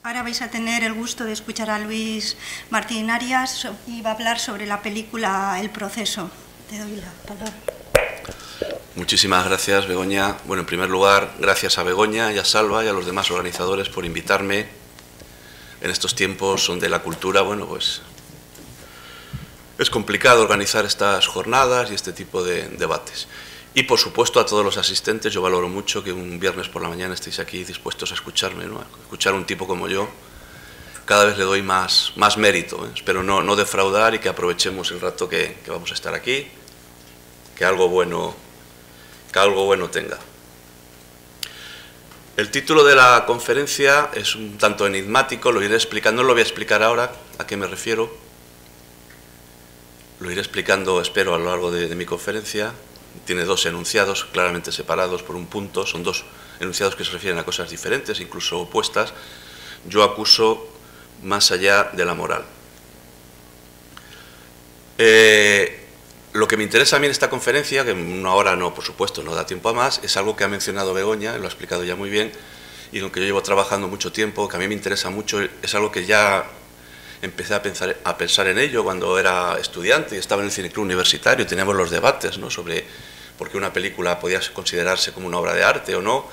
Ahora vais a tener el gusto de escuchar a Luis Martín Arias y va a hablar sobre la película El proceso. Te doy la palabra. Muchísimas gracias, Begoña. Bueno, en primer lugar, gracias a Begoña y a Salva y a los demás organizadores por invitarme en estos tiempos donde la cultura, bueno, pues es complicado organizar estas jornadas y este tipo de debates. Y, por supuesto, a todos los asistentes, yo valoro mucho que un viernes por la mañana estéis aquí dispuestos a escucharme, ¿no? A escuchar a un tipo como yo. Cada vez le doy más mérito, ¿eh? Espero no defraudar y que aprovechemos el rato que vamos a estar aquí, que algo bueno tenga. El título de la conferencia es un tanto enigmático, lo iré explicando, no lo voy a explicar ahora a qué me refiero, lo iré explicando, espero, a lo largo de mi conferencia. Tiene dos enunciados claramente separados por un punto, son dos enunciados que se refieren a cosas diferentes, incluso opuestas. Yo acuso más allá de la moral. Lo que me interesa a mí en esta conferencia, que en una hora no, por supuesto, no da tiempo a más, es algo que ha mencionado Begoña, lo ha explicado ya muy bien, y lo que yo llevo trabajando mucho tiempo, que a mí me interesa mucho, es algo que ya empecé a pensar en ello cuando era estudiante y estaba en el cineclub universitario y teníamos los debates, ¿no?, sobre por qué una película podía considerarse como una obra de arte o no.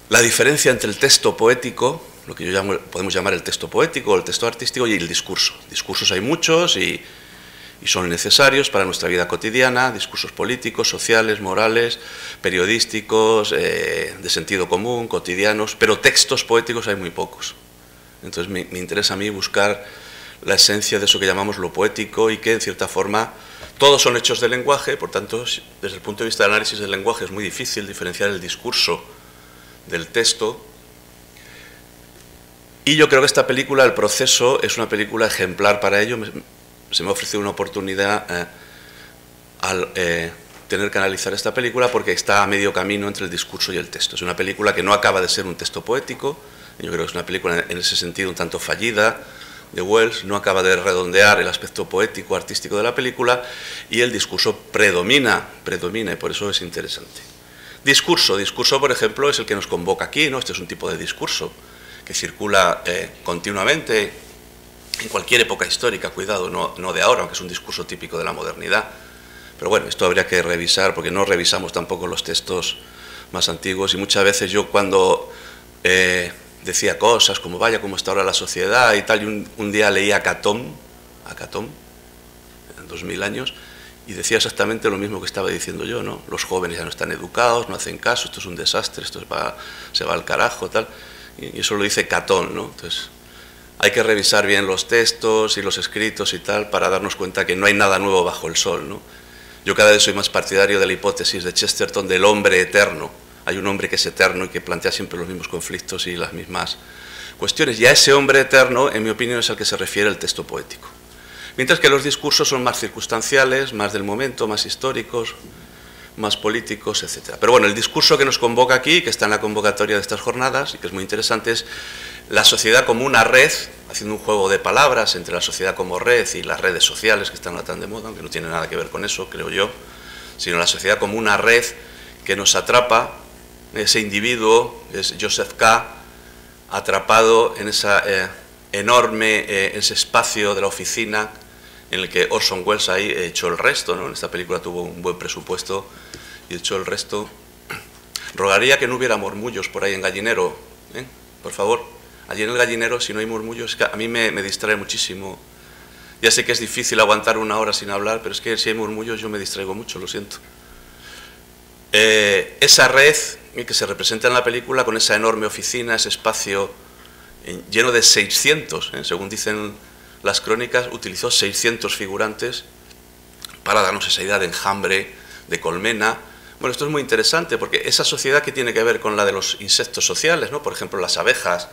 La diferencia entre el texto poético, lo que podemos llamar el texto poético o el texto artístico, y el discurso. Discursos hay muchos y son necesarios para nuestra vida cotidiana, discursos políticos, sociales, morales, periodísticos, de sentido común, cotidianos, pero textos poéticos hay muy pocos. Entonces me interesa a mí buscar la esencia de eso que llamamos lo poético y que, en cierta forma, todos son hechos de lenguaje, por tanto, desde el punto de vista del análisis del lenguaje es muy difícil diferenciar el discurso del texto. Y yo creo que esta película, El proceso, es una película ejemplar para ello. Se me ha ofrecido una oportunidad al tener que analizar esta película porque está a medio camino entre el discurso y el texto. Es una película que no acaba de ser un texto poético. Yo creo que es una película en ese sentido un tanto fallida de Wells, no acaba de redondear el aspecto poético, artístico de la película, y el discurso predomina y por eso es interesante. Discurso, por ejemplo, es el que nos convoca aquí, ¿no? Este es un tipo de discurso que circula continuamente en cualquier época histórica, cuidado, no de ahora, aunque es un discurso típico de la modernidad. Pero bueno, esto habría que revisar, porque no revisamos tampoco los textos más antiguos, y muchas veces yo cuando decía cosas como vaya cómo está ahora la sociedad y tal, y un día leía a Catón, en 2000 años, y decía exactamente lo mismo que estaba diciendo yo, ¿no? Los jóvenes ya no están educados, no hacen caso, esto es un desastre, se va al carajo, tal, y eso lo dice Catón, ¿no? Entonces hay que revisar bien los textos y los escritos y tal para darnos cuenta que no hay nada nuevo bajo el sol, ¿no? Yo cada vez soy más partidario de la hipótesis de Chesterton del hombre eterno. Hay un hombre que es eterno y que plantea siempre los mismos conflictos y las mismas cuestiones. Y a ese hombre eterno, en mi opinión, es al que se refiere el texto poético. Mientras que los discursos son más circunstanciales, más del momento, más históricos, más políticos, etc. Pero bueno, el discurso que nos convoca aquí, que está en la convocatoria de estas jornadas, y que es muy interesante, es la sociedad como una red, haciendo un juego de palabras entre la sociedad como red y las redes sociales, que están ahora tan de moda, aunque no tiene nada que ver con eso, creo yo, sino la sociedad como una red que nos atrapa. Ese individuo es Joseph K., atrapado en esa ese espacio de la oficina en el que Orson Welles ahí echó el resto, ¿no? En esta película tuvo un buen presupuesto y echó el resto. Rogaría que no hubiera murmullos por ahí en Gallinero, por favor. Allí en el Gallinero, si no hay murmullos, es que a mí me distrae muchísimo. Ya sé que es difícil aguantar una hora sin hablar, pero es que si hay murmullos yo me distraigo mucho, lo siento. Esa red que se representa en la película con esa enorme oficina, ese espacio lleno de 600, según dicen las crónicas, utilizó 600 figurantes para darnos esa idea de enjambre, de colmena. Bueno, esto es muy interesante porque esa sociedad que tiene que ver con la de los insectos sociales, ¿no? Por ejemplo, las abejas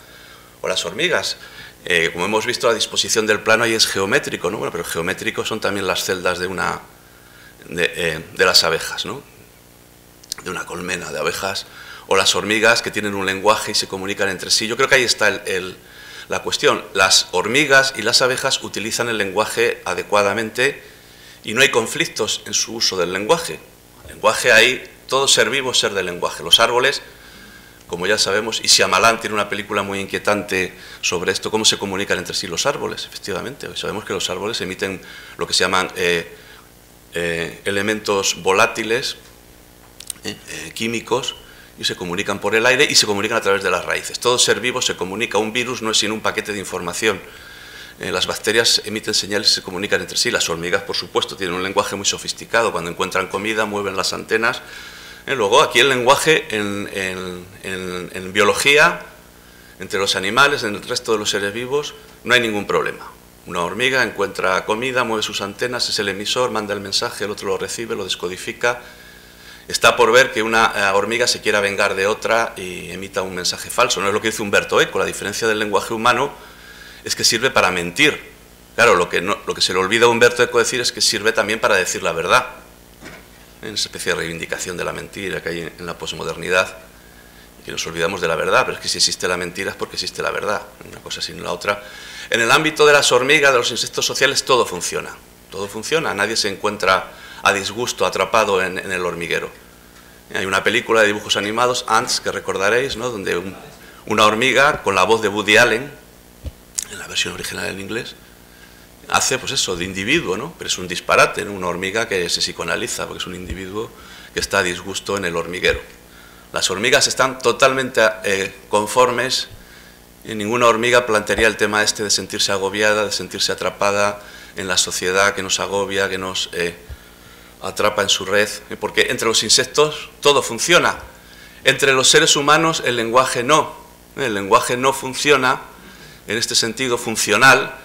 o las hormigas, como hemos visto, la disposición del plano ahí es geométrico, ¿no? Bueno, pero geométrico son también las celdas de las abejas, ¿no? De una colmena de abejas, o las hormigas que tienen un lenguaje y se comunican entre sí. Yo creo que ahí está la cuestión. Las hormigas y las abejas utilizan el lenguaje adecuadamente y no hay conflictos en su uso del lenguaje. El lenguaje hay, todo ser vivo es ser del lenguaje. Los árboles como ya sabemos, y Shyamalan tiene una película muy inquietante sobre esto, cómo se comunican entre sí los árboles, efectivamente. Sabemos que los árboles emiten lo que se llaman elementos volátiles, químicos, y se comunican por el aire y se comunican a través de las raíces. Todo ser vivo se comunica. Un virus no es sino un paquete de información. Las bacterias emiten señales y se comunican entre sí. Las hormigas, por supuesto, tienen un lenguaje muy sofisticado. Cuando encuentran comida, mueven las antenas. Luego, aquí el lenguaje en biología, entre los animales, en el resto de los seres vivos, no hay ningún problema. Una hormiga encuentra comida, mueve sus antenas, es el emisor, manda el mensaje, el otro lo recibe, lo descodifica. Está por ver que una hormiga se quiera vengar de otra y emita un mensaje falso. No es lo que dice Umberto Eco. La diferencia del lenguaje humano es que sirve para mentir. Claro, lo que se le olvida a Umberto Eco decir es que sirve también para decir la verdad. En esa especie de reivindicación de la mentira que hay en la posmodernidad, y que nos olvidamos de la verdad, pero es que si existe la mentira es porque existe la verdad, una cosa sin la otra. En el ámbito de las hormigas, de los insectos sociales, todo funciona, nadie se encuentra a disgusto, atrapado en el hormiguero. Hay una película de dibujos animados, Ants, que recordaréis, ¿no?, donde una hormiga, con la voz de Woody Allen, en la versión original en inglés, hace pues eso, de individuo, ¿no? Pero es un disparate, ¿no? Una hormiga que se psicoanaliza, porque es un individuo que está a disgusto en el hormiguero. Las hormigas están totalmente conformes, y ninguna hormiga plantearía el tema este de sentirse agobiada, de sentirse atrapada en la sociedad que nos agobia, que nos atrapa en su red, porque entre los insectos todo funciona. Entre los seres humanos el lenguaje no funciona en este sentido funcional.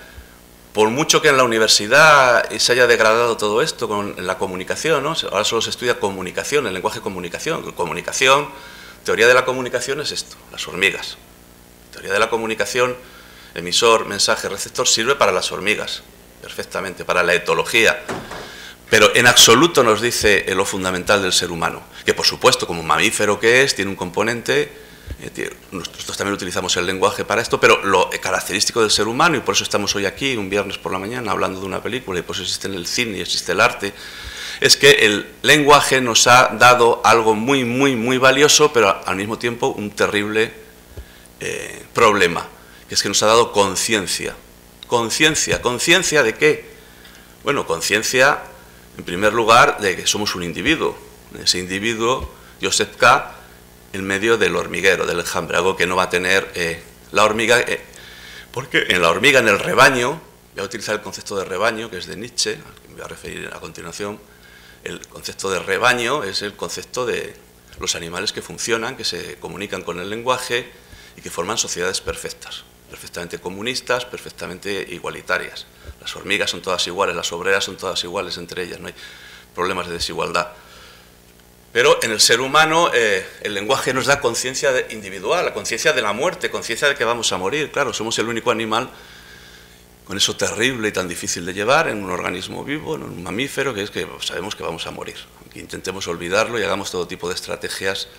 Por mucho que en la universidad se haya degradado todo esto con la comunicación, ¿no? Ahora solo se estudia comunicación, el lenguaje comunicación. Comunicación, teoría de la comunicación es esto, las hormigas. Teoría de la comunicación, emisor, mensaje, receptor, sirve para las hormigas, perfectamente, para la etología. Pero en absoluto nos dice lo fundamental del ser humano, que por supuesto, como mamífero que es, tiene un componente. Nosotros también utilizamos el lenguaje para esto, pero lo característico del ser humano, y por eso estamos hoy aquí, un viernes por la mañana, hablando de una película, y por eso existe el cine y existe el arte, es que el lenguaje nos ha dado algo muy, muy, muy valioso, pero al mismo tiempo un terrible problema, que es que nos ha dado conciencia. ¿Conciencia de qué? Bueno, conciencia, en primer lugar, de que somos un individuo. Ese individuo, Joseph K., en medio del hormiguero, del enjambre, algo que no va a tener la hormiga, porque en la hormiga, en el rebaño, voy a utilizar el concepto de rebaño, que es de Nietzsche, al que me voy a referir a continuación. El concepto de rebaño es el concepto de los animales que funcionan, que se comunican con el lenguaje y que forman sociedades perfectas, perfectamente comunistas, perfectamente igualitarias. Las hormigas son todas iguales, las obreras son todas iguales entre ellas, no hay problemas de desigualdad. Pero en el ser humano el lenguaje nos da conciencia individual, la conciencia de la muerte, conciencia de que vamos a morir. Claro, somos el único animal con eso terrible y tan difícil de llevar en un organismo vivo, en un mamífero, que es que sabemos que vamos a morir. Aunque intentemos olvidarlo y hagamos todo tipo de estrategias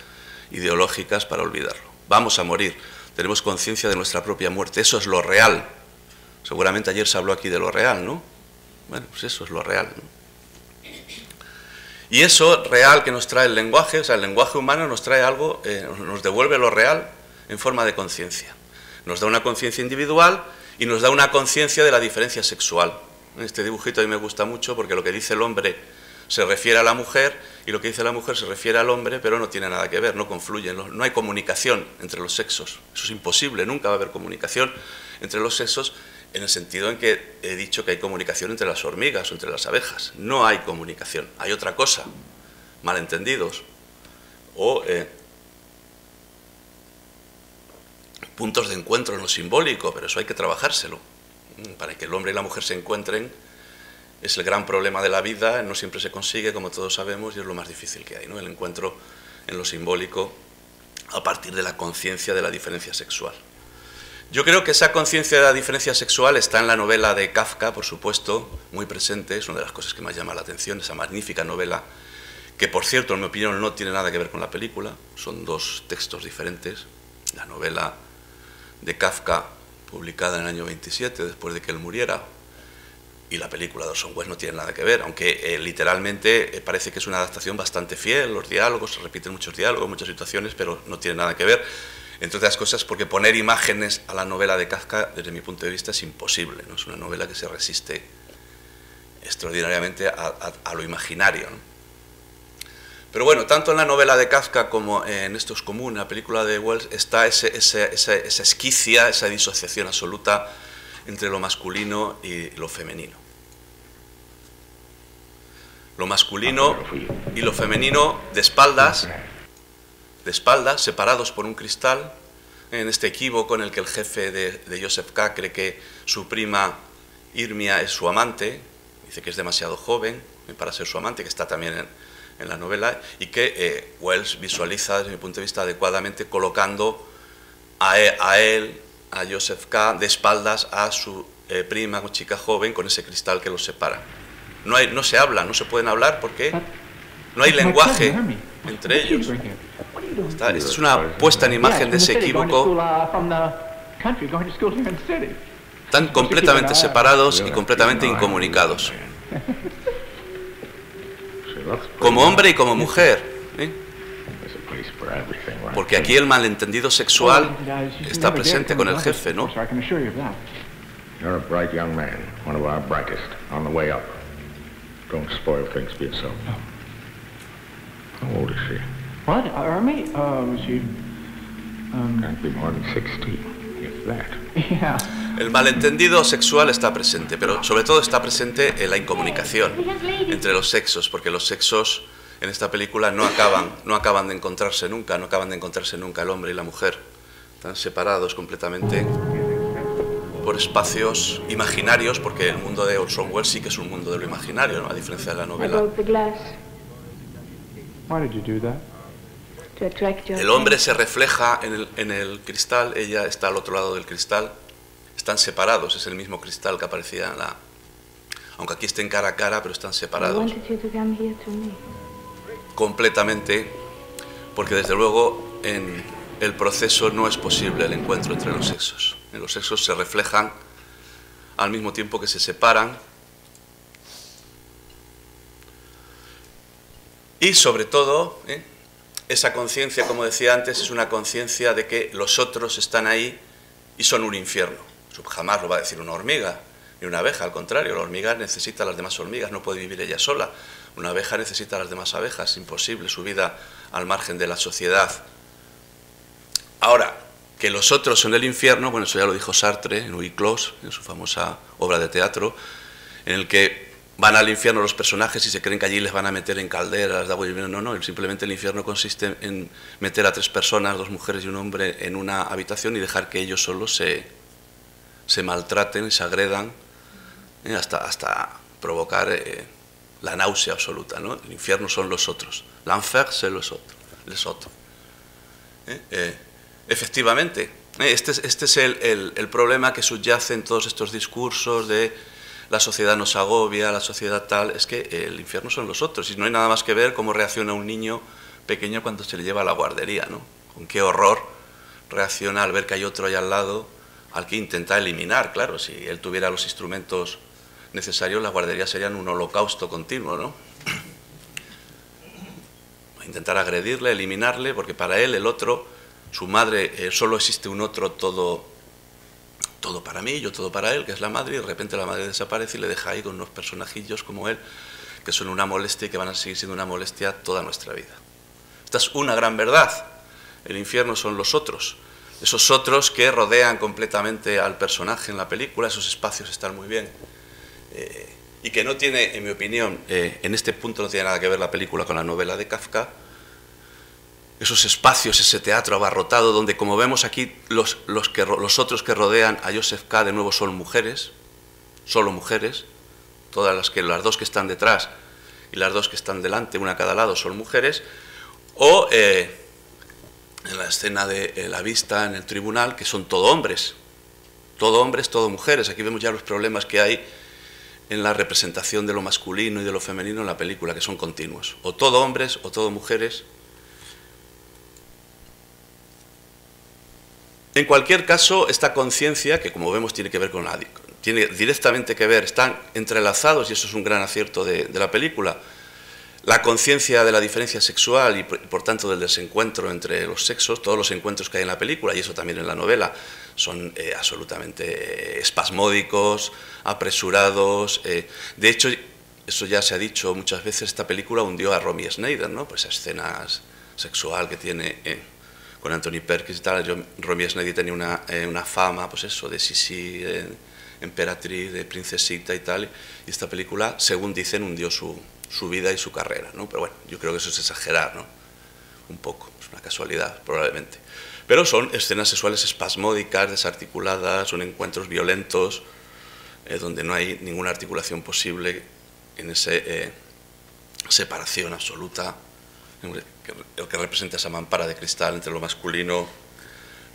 ideológicas para olvidarlo. Vamos a morir, tenemos conciencia de nuestra propia muerte, eso es lo real. Seguramente ayer se habló aquí de lo real, ¿no? Bueno, pues eso es lo real, ¿no? Y eso real que nos trae el lenguaje, o sea, el lenguaje humano nos trae algo, nos devuelve lo real en forma de conciencia. Nos da una conciencia individual y nos da una conciencia de la diferencia sexual. Este dibujito a mí me gusta mucho porque lo que dice el hombre se refiere a la mujer y lo que dice la mujer se refiere al hombre, pero no tiene nada que ver, no confluyen, no hay comunicación entre los sexos. Eso es imposible, nunca va a haber comunicación entre los sexos, en el sentido en que he dicho que hay comunicación entre las hormigas o entre las abejas. No hay comunicación, hay otra cosa, malentendidos o puntos de encuentro en lo simbólico, pero eso hay que trabajárselo. Para que el hombre y la mujer se encuentren es el gran problema de la vida, no siempre se consigue, como todos sabemos, y es lo más difícil que hay, ¿no? El encuentro en lo simbólico a partir de la conciencia de la diferencia sexual. Yo creo que esa conciencia de la diferencia sexual está en la novela de Kafka, por supuesto, muy presente, es una de las cosas que más llama la atención, esa magnífica novela, que por cierto, en mi opinión, no tiene nada que ver con la película, son dos textos diferentes. La novela de Kafka, publicada en el año 27, después de que él muriera, y la película de Orson Welles no tiene nada que ver, aunque literalmente parece que es una adaptación bastante fiel, los diálogos, se repiten muchos diálogos, muchas situaciones, pero no tiene nada que ver, entre otras cosas porque poner imágenes a la novela de Kafka, desde mi punto de vista, es imposible, ¿no? Es una novela que se resiste extraordinariamente a lo imaginario, ¿no? Pero bueno, tanto en la novela de Kafka como en Esto es común, en la película de Wells, está esa esquicia, esa disociación absoluta entre lo masculino y lo femenino. Lo masculino y lo femenino de espaldas, separados por un cristal, en este equívoco en el que el jefe de Joseph K. cree que su prima Irmia es su amante, dice que es demasiado joven para ser su amante, que está también en la novela, y que Wells visualiza desde mi punto de vista adecuadamente colocando a él, a Joseph K., de espaldas a su prima o chica joven con ese cristal que los separa. No se habla, no se pueden hablar porque no hay lenguaje entre ellos. Esta es una puesta en imagen de ese equívoco. Están completamente separados y completamente incomunicados. Como hombre y como mujer, ¿eh? Porque aquí el malentendido sexual está presente con el jefe, ¿no? You're a bright young man, one of our brightest, on the way up. Don't spoil things for yourself. How old is she? What? Ermi? She... Can't be more than 16, if that. Yeah. El malentendido sexual está presente, pero sobre todo está presente en la incomunicación entre los sexos, porque los sexos en esta película no acaban de encontrarse nunca, el hombre y la mujer. Están separados completamente por espacios imaginarios, porque el mundo de Orson Welles sí que es un mundo de lo imaginario, ¿no? A diferencia de la novela. El hombre se refleja en el cristal, ella está al otro lado del cristal, están separados, es el mismo cristal que aparecía en la... Aunque aquí estén cara a cara, pero están separados. Completamente, porque desde luego en el proceso no es posible el encuentro entre los sexos. Los sexos se reflejan al mismo tiempo que se separan. Y sobre todo, esa conciencia, como decía antes, es una conciencia de que los otros están ahí y son un infierno. Eso jamás lo va a decir una hormiga ni una abeja, al contrario, la hormiga necesita a las demás hormigas, no puede vivir ella sola. Una abeja necesita a las demás abejas, es imposible su vida al margen de la sociedad. Ahora, que los otros son el infierno, bueno, eso ya lo dijo Sartre en Huis Clos, en su famosa obra de teatro, en el que van al infierno los personajes y se creen que allí les van a meter en calderas de agua y vino. No, simplemente el infierno consiste en meter a 3 personas, 2 mujeres y un hombre, en una habitación y dejar que ellos solos se maltraten, se agredan, hasta provocar la náusea absoluta, ¿no? El infierno son los otros. L'enfer, c'est les autres. Efectivamente, este es el problema que subyace en todos estos discursos de la sociedad nos agobia, la sociedad tal, es que el infierno son los otros, y no hay nada más que ver cómo reacciona un niño pequeño cuando se le lleva a la guardería, ¿no? Con qué horror reacciona al ver que hay otro ahí al lado, al que intenta eliminar. Claro, si él tuviera los instrumentos necesarios, las guarderías serían un holocausto continuo, ¿no? Intentar agredirle, eliminarle, porque para él el otro, su madre, solo existe un otro, todo para mí, yo todo para él, que es la madre, y de repente la madre desaparece y le deja ahí con unos personajillos como él, que son una molestia y que van a seguir siendo una molestia toda nuestra vida. Esta es una gran verdad. El infierno son los otros, esos otros que rodean completamente al personaje en la película. Esos espacios están muy bien, y que no tiene, en mi opinión, en este punto no tiene nada que ver la película con la novela de Kafka. Esos espacios, ese teatro abarrotado, donde, como vemos aquí, los otros que rodean a Joseph K. de nuevo son mujeres, solo mujeres, todas las 2 que están detrás y las 2 que están delante, una a cada lado, son mujeres, o en la escena de la vista en el tribunal, que son todo hombres, todo mujeres. Aquí vemos ya los problemas que hay en la representación de lo masculino y de lo femenino en la película, que son continuos, o todo hombres o todo mujeres. En cualquier caso, esta conciencia, que como vemos tiene que ver con tiene directamente que ver, están entrelazados, y eso es un gran acierto de la película, la conciencia de la diferencia sexual y por tanto del desencuentro entre los sexos. Todos los encuentros que hay en la película, y eso también en la novela, son absolutamente espasmódicos, apresurados. De hecho, eso ya se ha dicho muchas veces, esta película hundió a Romy Schneider, ¿no? Pues esa escena sexual que tiene con Anthony Perkins y tal. Romy Schneider tenía una fama, pues eso, de Sisi, emperatriz, de princesita y tal, y esta película, según dicen, hundió su vida y su carrera, ¿no? Pero bueno, yo creo que eso es exagerar, ¿no? Un poco, es una casualidad, probablemente. Pero son escenas sexuales espasmódicas, desarticuladas, son encuentros violentos, donde no hay ninguna articulación posible en esa separación absoluta, lo que representa esa mampara de cristal entre lo masculino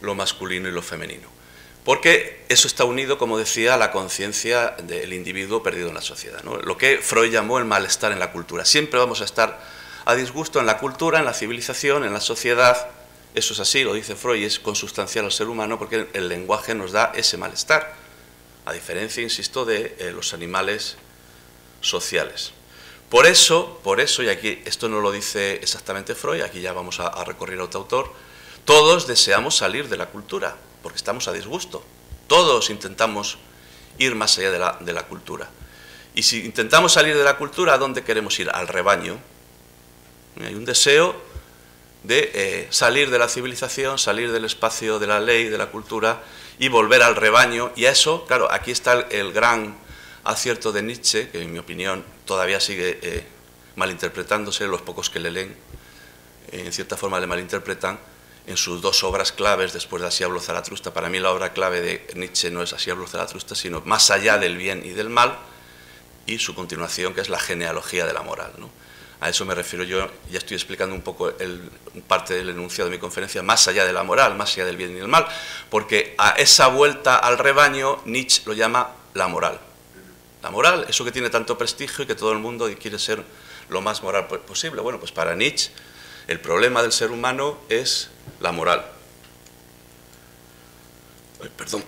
y lo femenino. Porque eso está unido, como decía, a la conciencia del individuo perdido en la sociedad, ¿no? Lo que Freud llamó el malestar en la cultura. Siempre vamos a estar a disgusto en la cultura, en la civilización, en la sociedad. Eso es así, lo dice Freud, es consubstancial al ser humano, porque el lenguaje nos da ese malestar, a diferencia, insisto, de los animales sociales. Por eso, y aquí esto no lo dice exactamente Freud, aquí ya vamos a recorrer a otro autor, todos deseamos salir de la cultura, porque estamos a disgusto. Todos intentamos ir más allá de la cultura. Y si intentamos salir de la cultura, ¿a dónde queremos ir? Al rebaño. Hay un deseo de salir de la civilización, salir del espacio de la ley, de la cultura, y volver al rebaño. Y a eso, claro, aquí está el gran acierto de Nietzsche, que en mi opinión todavía sigue malinterpretándose. Los pocos que le leen, en cierta forma le malinterpretan, en sus dos obras claves después de Así habló Zaratustra. Para mí la obra clave de Nietzsche no es Así habló Zaratustra, sino Más allá del bien y del mal, y su continuación, que es La genealogía de la moral, ¿no? A eso me refiero yo, ya estoy explicando un poco parte del enunciado de mi conferencia, más allá de la moral, más allá del bien y del mal, porque a esa vuelta al rebaño Nietzsche lo llama la moral. La moral, eso que tiene tanto prestigio y que todo el mundo quiere ser lo más moral posible. Bueno, pues para Nietzsche el problema del ser humano es la moral. Perdón.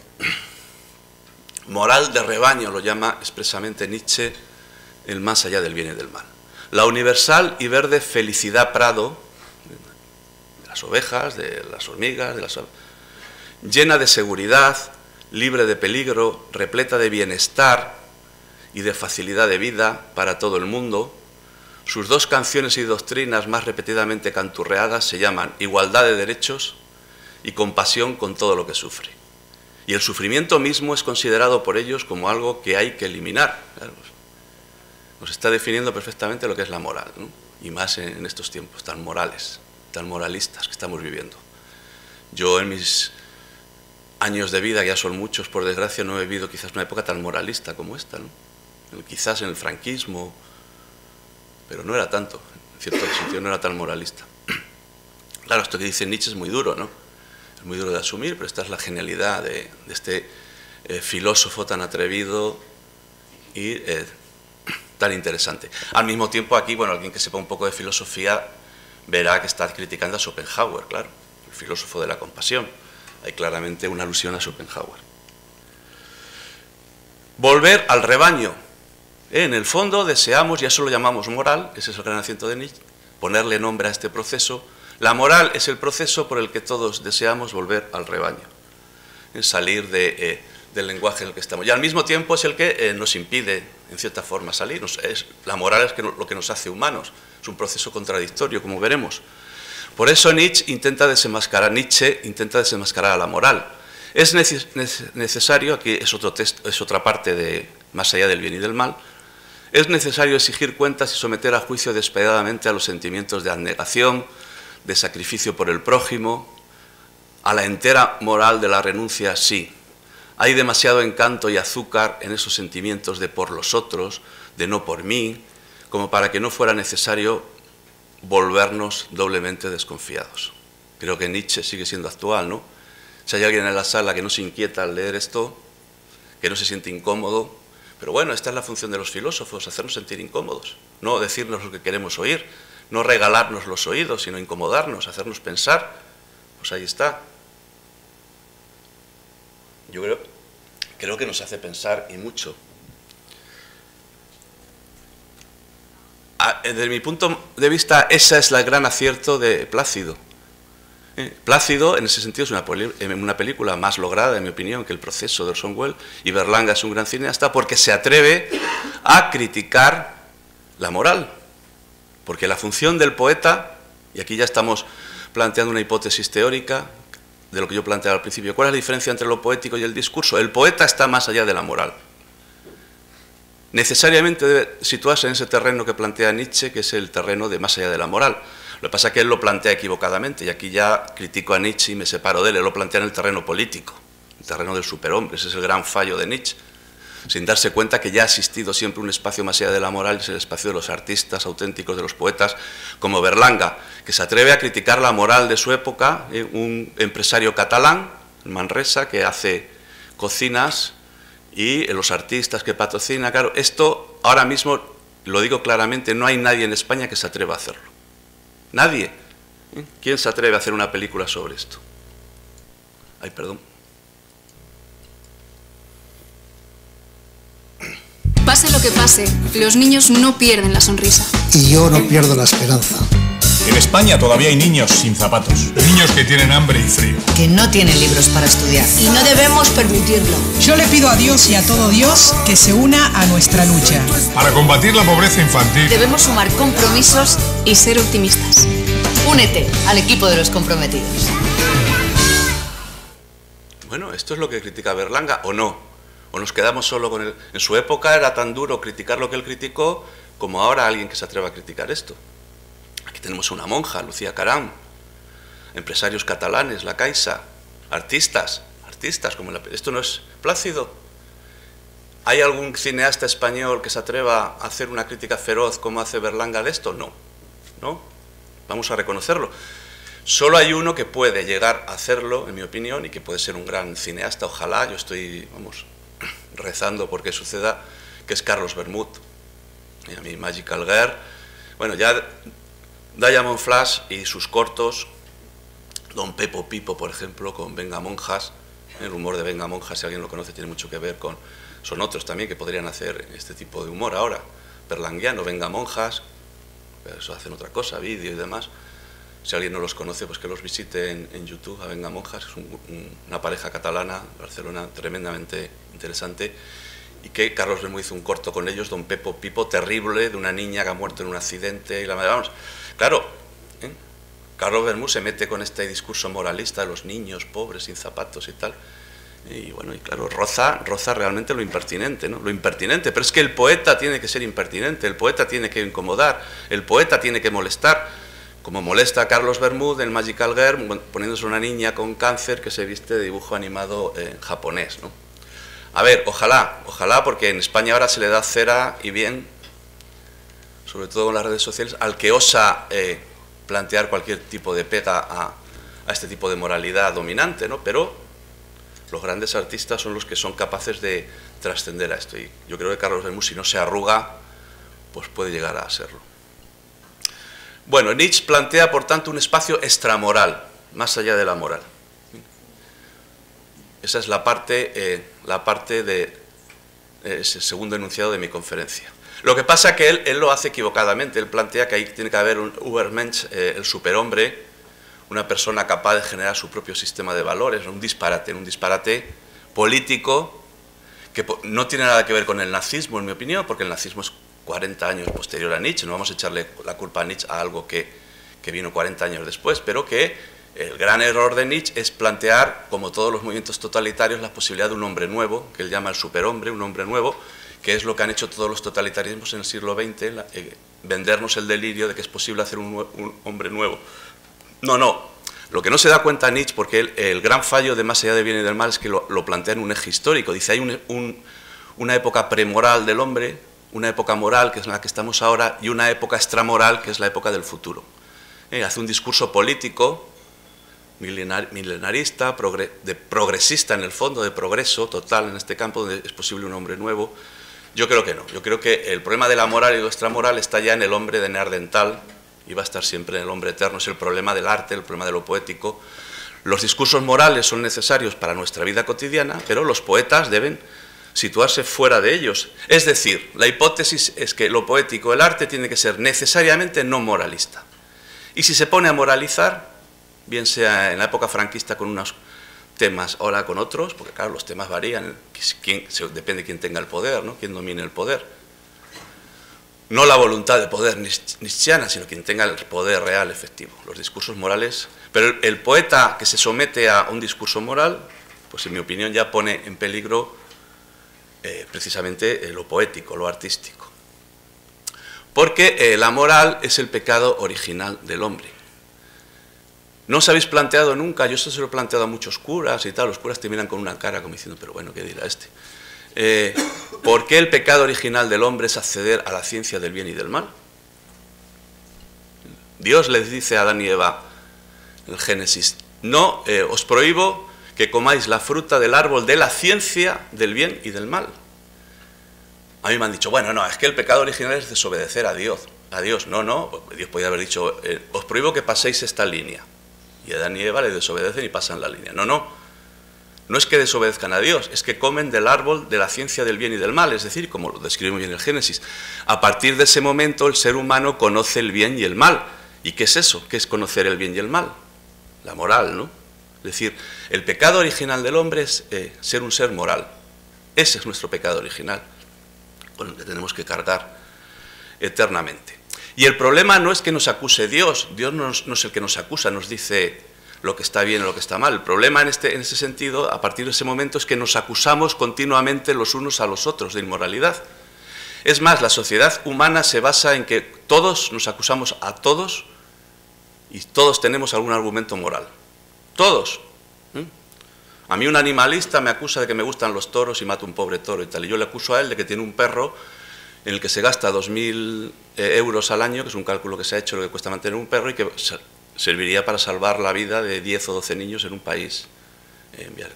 Moral de rebaño lo llama expresamente Nietzsche, el más allá del bien y del mal. La universal y verde felicidad prado, de las ovejas, de las hormigas, llena de seguridad, libre de peligro, repleta de bienestar y de facilidad de vida para todo el mundo. Sus dos canciones y doctrinas más repetidamente canturreadas se llaman Igualdad de derechos y Compasión con todo lo que sufre. Y el sufrimiento mismo es considerado por ellos como algo que hay que eliminar. Claro, nos está definiendo perfectamente lo que es la moral, ¿no? Y más en estos tiempos tan morales, tan moralistas que estamos viviendo. Yo en mis años de vida, que ya son muchos por desgracia, no he vivido quizás una época tan moralista como esta, ¿no? Quizás en el franquismo, pero no era tanto, en cierto sentido no era tan moralista. Claro, esto que dice Nietzsche es muy duro, ¿no? Es muy duro de asumir, pero esta es la genialidad de este filósofo tan atrevido y tan interesante. Al mismo tiempo aquí, bueno, alguien que sepa un poco de filosofía verá que está criticando a Schopenhauer, claro, el filósofo de la compasión. Hay claramente una alusión a Schopenhauer. Volver al rebaño. En el fondo deseamos, y eso lo llamamos moral, ese es el gran acento de Nietzsche, ponerle nombre a este proceso. La moral es el proceso por el que todos deseamos volver al rebaño, salir del lenguaje en el que estamos. Y al mismo tiempo es el que nos impide, en cierta forma, salir. La moral es lo que nos hace humanos, es un proceso contradictorio, como veremos. Por eso Nietzsche intenta desenmascarar a la moral. Es necesario, aquí es otro texto, es otra parte de Más allá del bien y del mal, es necesario exigir cuentas y someter a juicio despiadadamente a los sentimientos de abnegación, de sacrificio por el prójimo, a la entera moral de la renuncia, sí. Hay demasiado encanto y azúcar en esos sentimientos de por los otros, de no por mí, como para que no fuera necesario volvernos doblemente desconfiados. Creo que Nietzsche sigue siendo actual, ¿no? Si hay alguien en la sala que no se inquieta al leer esto, que no se siente incómodo, pero bueno, esta es la función de los filósofos, hacernos sentir incómodos, no decirnos lo que queremos oír, no regalarnos los oídos, sino incomodarnos, hacernos pensar. Pues ahí está. Yo creo creo que nos hace pensar y mucho. Desde mi punto de vista, ese es el gran acierto de Plácido. Plácido, en ese sentido, es una película más lograda, en mi opinión, que El proceso de Orson Welles, y Berlanga es un gran cineasta porque se atreve a criticar la moral. Porque la función del poeta, y aquí ya estamos planteando una hipótesis teórica de lo que yo planteaba al principio, ¿cuál es la diferencia entre lo poético y el discurso? El poeta está más allá de la moral. Necesariamente debe situarse en ese terreno que plantea Nietzsche, que es el terreno de más allá de la moral. Lo que pasa es que él lo plantea equivocadamente, y aquí ya critico a Nietzsche y me separo de él. Él lo plantea en el terreno político, el terreno del superhombre. Ese es el gran fallo de Nietzsche, sin darse cuenta que ya ha existido siempre un espacio más allá de la moral, es el espacio de los artistas auténticos, de los poetas, como Berlanga, que se atreve a criticar la moral de su época, un empresario catalán, Manresa, que hace cocinas, y los artistas que patrocina. Claro, esto ahora mismo, lo digo claramente, no hay nadie en España que se atreva a hacerlo. Nadie. ¿Quién se atreve a hacer una película sobre esto? Ay, perdón. Pase lo que pase, los niños no pierden la sonrisa. Y yo no pierdo la esperanza. En España todavía hay niños sin zapatos. Niños que tienen hambre y frío. Que no tienen libros para estudiar. Y no debemos permitirlo. Yo le pido a Dios y a todo Dios que se una a nuestra lucha. Para combatir la pobreza infantil. Debemos sumar compromisos y ser optimistas. Únete al equipo de los comprometidos. Bueno, esto es lo que critica Berlanga, ¿o no? ¿O nos quedamos solo con él? En su época era tan duro criticar lo que él criticó como ahora alguien que se atreva a criticar esto. Aquí tenemos una monja, Lucía Caram, empresarios catalanes, La Caixa, artistas como esto no es Plácido. ¿Hay algún cineasta español que se atreva a hacer una crítica feroz como hace Berlanga de esto? No, no, vamos a reconocerlo. Solo hay uno que puede llegar a hacerlo, en mi opinión, y que puede ser un gran cineasta, ojalá, yo estoy, vamos, rezando porque suceda, que es Carlos Bermud. Y a mí Magical Girl, bueno, ya Diamond Flash y sus cortos, Don Pepo Pipo, por ejemplo, con Venga Monjas, el humor de Venga Monjas, si alguien lo conoce, tiene mucho que ver con... Son otros también que podrían hacer este tipo de humor ahora, berlanguiano, Venga Monjas, pero eso hacen otra cosa, vídeo y demás. Si alguien no los conoce, pues que los visite en YouTube, a Venga Monjas, es una pareja catalana, Barcelona, tremendamente interesante, y que Carlos Bermud hizo un corto con ellos, Don Pepo Pipo, terrible, de una niña que ha muerto en un accidente, y la madre, vamos, claro, Carlos Bermud se mete con este discurso moralista de los niños pobres, sin zapatos y tal, y bueno, y claro, roza realmente lo impertinente, ¿no? Lo impertinente, pero es que el poeta tiene que ser impertinente, el poeta tiene que incomodar, el poeta tiene que molestar, como molesta a Carlos Bermud en Magical Girl, poniéndose una niña con cáncer que se viste de dibujo animado japonés, ¿no? A ver, ojalá, porque en España ahora se le da cera y bien, sobre todo con las redes sociales, al que osa plantear cualquier tipo de pega a este tipo de moralidad dominante, ¿no? Pero los grandes artistas son los que son capaces de trascender a esto, y yo creo que Carlos Bermud, si no se arruga, pues puede llegar a serlo. Bueno, Nietzsche plantea, por tanto, un espacio extramoral, más allá de la moral. Esa es la parte de ese segundo enunciado de mi conferencia. Lo que pasa es que él lo hace equivocadamente. Él plantea que ahí tiene que haber un Übermensch, el superhombre, una persona capaz de generar su propio sistema de valores, un disparate político que no tiene nada que ver con el nazismo, en mi opinión, porque el nazismo es 40 años posterior a Nietzsche. No vamos a echarle la culpa a Nietzsche a algo que vino 40 años después, pero que el gran error de Nietzsche es plantear, como todos los movimientos totalitarios, la posibilidad de un hombre nuevo, que él llama el superhombre, un hombre nuevo, que es lo que han hecho todos los totalitarismos en el siglo XX, vendernos el delirio de que es posible hacer un hombre nuevo. No. Lo que no se da cuenta Nietzsche, porque el gran fallo de Más allá del bien y del mal es que lo plantea en un eje histórico. Dice, hay una época premoral del hombre, una época moral, que es la que estamos ahora, y una época extramoral, que es la época del futuro. Hace un discurso político, milenarista, progresista en el fondo, de progreso total en este campo, donde es posible un hombre nuevo. Yo creo que no. Yo creo que el problema de la moral y lo extramoral está ya en el hombre de Neandertal, y va a estar siempre en el hombre eterno. Es el problema del arte, el problema de lo poético. Los discursos morales son necesarios para nuestra vida cotidiana, pero los poetas deben situarse fuera de ellos. Es decir, la hipótesis es que lo poético, el arte, tiene que ser necesariamente no moralista. Y si se pone a moralizar, bien sea en la época franquista con unos temas, ahora con otros, porque claro, los temas varían, depende de quién tenga el poder, ¿no? Quién domine el poder. No la voluntad de poder nietzscheana, sino quien tenga el poder real, efectivo. Los discursos morales. Pero el poeta que se somete a un discurso moral, pues en mi opinión ya pone en peligro precisamente lo poético, lo artístico. Porque la moral es el pecado original del hombre. ¿No os habéis planteado nunca? Yo esto se lo he planteado a muchos curas y tal, los curas te miran con una cara como diciendo, pero bueno, ¿qué dirá este? ¿Por qué el pecado original del hombre es acceder a la ciencia del bien y del mal? Dios les dice a Adán y Eva en el Génesis, no, os prohíbo que comáis la fruta del árbol de la ciencia del bien y del mal. A mí me han dicho, bueno, no, es que el pecado original es desobedecer a Dios. No, Dios podía haber dicho, os prohíbo que paséis esta línea. Y Adán y Eva le desobedecen y pasan la línea. No es que desobedezcan a Dios, es que comen del árbol de la ciencia del bien y del mal, es decir, como lo describe muy bien el Génesis. A partir de ese momento el ser humano conoce el bien y el mal. ¿Y qué es eso? ¿Qué es conocer el bien y el mal? La moral, ¿no? Es decir, el pecado original del hombre es ser un ser moral. Ese es nuestro pecado original, con el que tenemos que cargar eternamente. Y el problema no es que nos acuse Dios no es el que nos acusa, nos dice lo que está bien o lo que está mal. El problema en ese sentido, a partir de ese momento, es que nos acusamos continuamente los unos a los otros de inmoralidad. Es más, la sociedad humana se basa en que todos nos acusamos a todos y todos tenemos algún argumento moral. Todos. A mí un animalista me acusa de que me gustan los toros y mato un pobre toro y tal. Y yo le acuso a él de que tiene un perro en el que se gasta 2.000 euros al año, que es un cálculo que se ha hecho lo que cuesta mantener un perro y que serviría para salvar la vida de 10 o 12 niños en un país.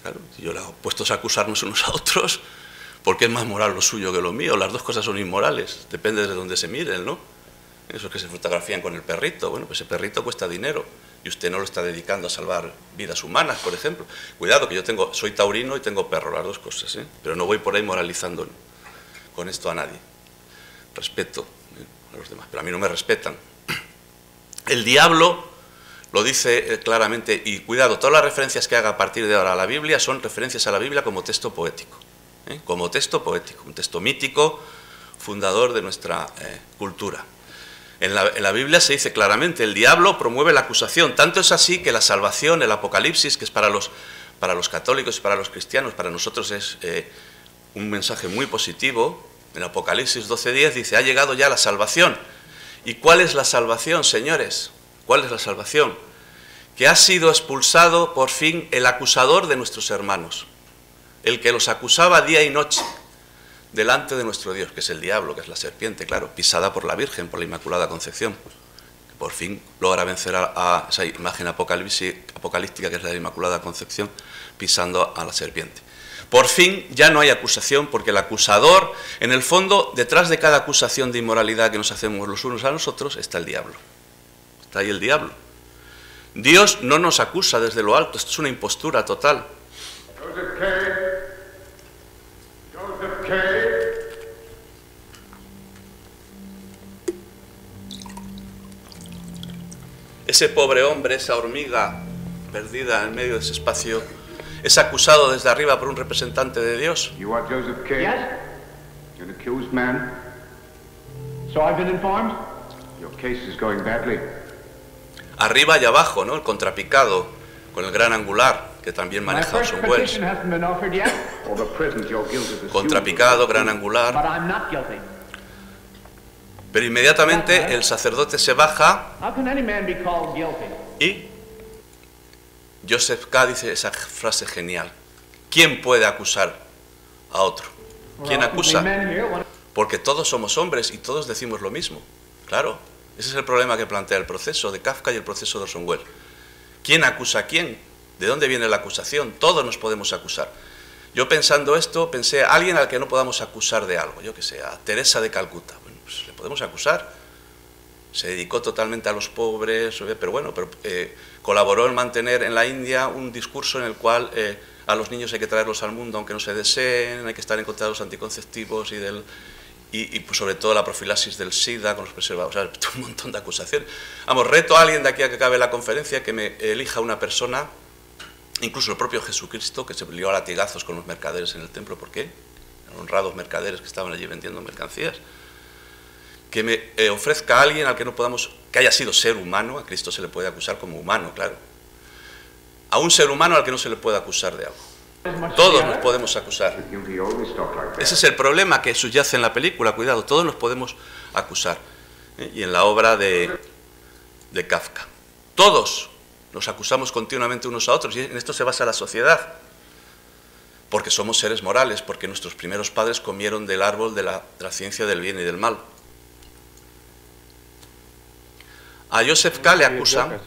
Claro, yo le hago puestos a acusarnos unos a otros, porque es más moral lo suyo que lo mío. Las dos cosas son inmorales, depende de dónde se miren, ¿no? Esos que se fotografían con el perrito, bueno, pues ese perrito cuesta dinero y usted no lo está dedicando a salvar vidas humanas, por ejemplo. Cuidado, que yo soy taurino y tengo perro, las dos cosas, pero no voy por ahí moralizando con esto a nadie. Respeto a los demás, pero a mí no me respetan. El diablo lo dice claramente, y cuidado, todas las referencias que haga a partir de ahora a la Biblia son referencias a la Biblia como texto poético, como texto poético, un texto mítico, fundador de nuestra cultura. En la Biblia se dice claramente, el diablo promueve la acusación, tanto es así que la salvación, el Apocalipsis, que es para los católicos y para los cristianos, para nosotros es un mensaje muy positivo. En Apocalipsis 12:10 dice, ha llegado ya la salvación. ¿Y cuál es la salvación, señores? ¿Cuál es la salvación? Que ha sido expulsado por fin el acusador de nuestros hermanos, el que los acusaba día y noche delante de nuestro Dios, que es el diablo, que es la serpiente, claro, pisada por la Virgen, por la Inmaculada Concepción, que por fin logra vencer a esa imagen apocalíptica que es la de la Inmaculada Concepción, pisando a la serpiente. Por fin ya no hay acusación, porque el acusador, en el fondo, detrás de cada acusación de inmoralidad que nos hacemos los unos a los otros, está el diablo. Está ahí el diablo. Dios no nos acusa desde lo alto, esto es una impostura total. Joseph K. Ese pobre hombre, esa hormiga perdida en medio de ese espacio, es acusado desde arriba por un representante de Dios. You are Joseph K. Yes? You're an accused man. So I've been informed? Your case is going badly. Arriba y abajo, ¿no? El contrapicado, con el gran angular, que también maneja Orson Welles. Hasn't been offered yet, For the present, your guilt is assumed. Contrapicado, gran angular. but I'm not guilty. Pero inmediatamente el sacerdote se baja How can any man be called guilty? y Joseph K. dice esa frase genial. ¿Quién puede acusar a otro? ¿Quién acusa? Porque todos somos hombres y todos decimos lo mismo. Claro, ese es el problema que plantea el proceso de Kafka y el proceso de Orson Welles. ¿Quién acusa a quién? ¿De dónde viene la acusación? Todos nos podemos acusar. Yo pensando esto, pensé a alguien al que no podamos acusar de algo, yo que sé, a Teresa de Calcuta. Bueno, pues le podemos acusar. se dedicó totalmente a los pobres, pero bueno, colaboró en mantener en la India un discurso en el cual a los niños hay que traerlos al mundo aunque no se deseen, hay que estar en contra de los anticonceptivos y pues sobre todo la profilaxis del SIDA con los preservativos, o sea, un montón de acusaciones. Vamos, reto a alguien de aquí a que acabe la conferencia que me elija una persona, incluso el propio Jesucristo, que se lió a latigazos con los mercaderes en el templo. ¿Por qué? Eran honrados mercaderes que estaban allí vendiendo mercancías. Que me ofrezca a alguien al que no podamos, que haya sido ser humano, a Cristo se le puede acusar como humano, claro, a un ser humano al que no se le puede acusar de algo. Todos nos podemos acusar. Ese es el problema que subyace en la película, cuidado, todos nos podemos acusar. Y en la obra de Kafka, todos nos acusamos continuamente unos a otros, y en esto se basa la sociedad, porque somos seres morales, porque nuestros primeros padres comieron del árbol de la ciencia del bien y del mal. A Joseph K. le acusan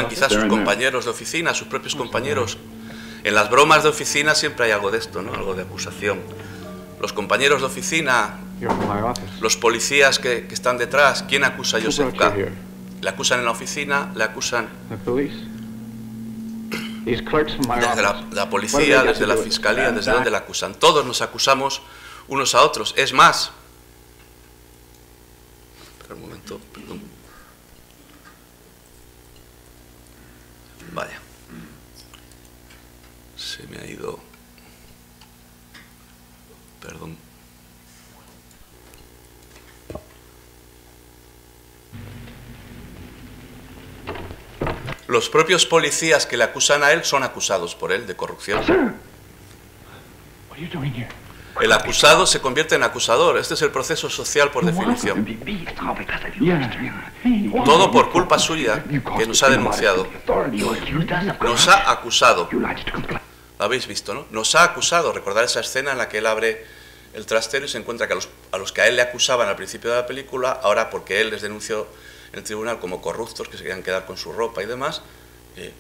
quizás sus compañeros de oficina, sus propios compañeros. En las bromas de oficina siempre hay algo de esto, ¿no? Algo de acusación. Los compañeros de oficina, los policías que están detrás, ¿quién acusa a Joseph K? Le acusan en la oficina, le acusan desde la policía, desde la fiscalía, desde donde le acusan. Todos nos acusamos unos a otros. Es más, espera un momento, perdón. Vaya, se me ha ido, perdón. Los propios policías que le acusan a él son acusados por él de corrupción. El acusado se convierte en acusador. Este es el proceso social por definición. Todo por culpa suya, que nos ha denunciado. Nos ha acusado. Lo habéis visto, ¿no? Nos ha acusado. Recordad esa escena en la que él abre el trastero y se encuentra que a los que a él le acusaban al principio de la película, ahora porque él les denunció en el tribunal como corruptos, que se querían quedar con su ropa y demás,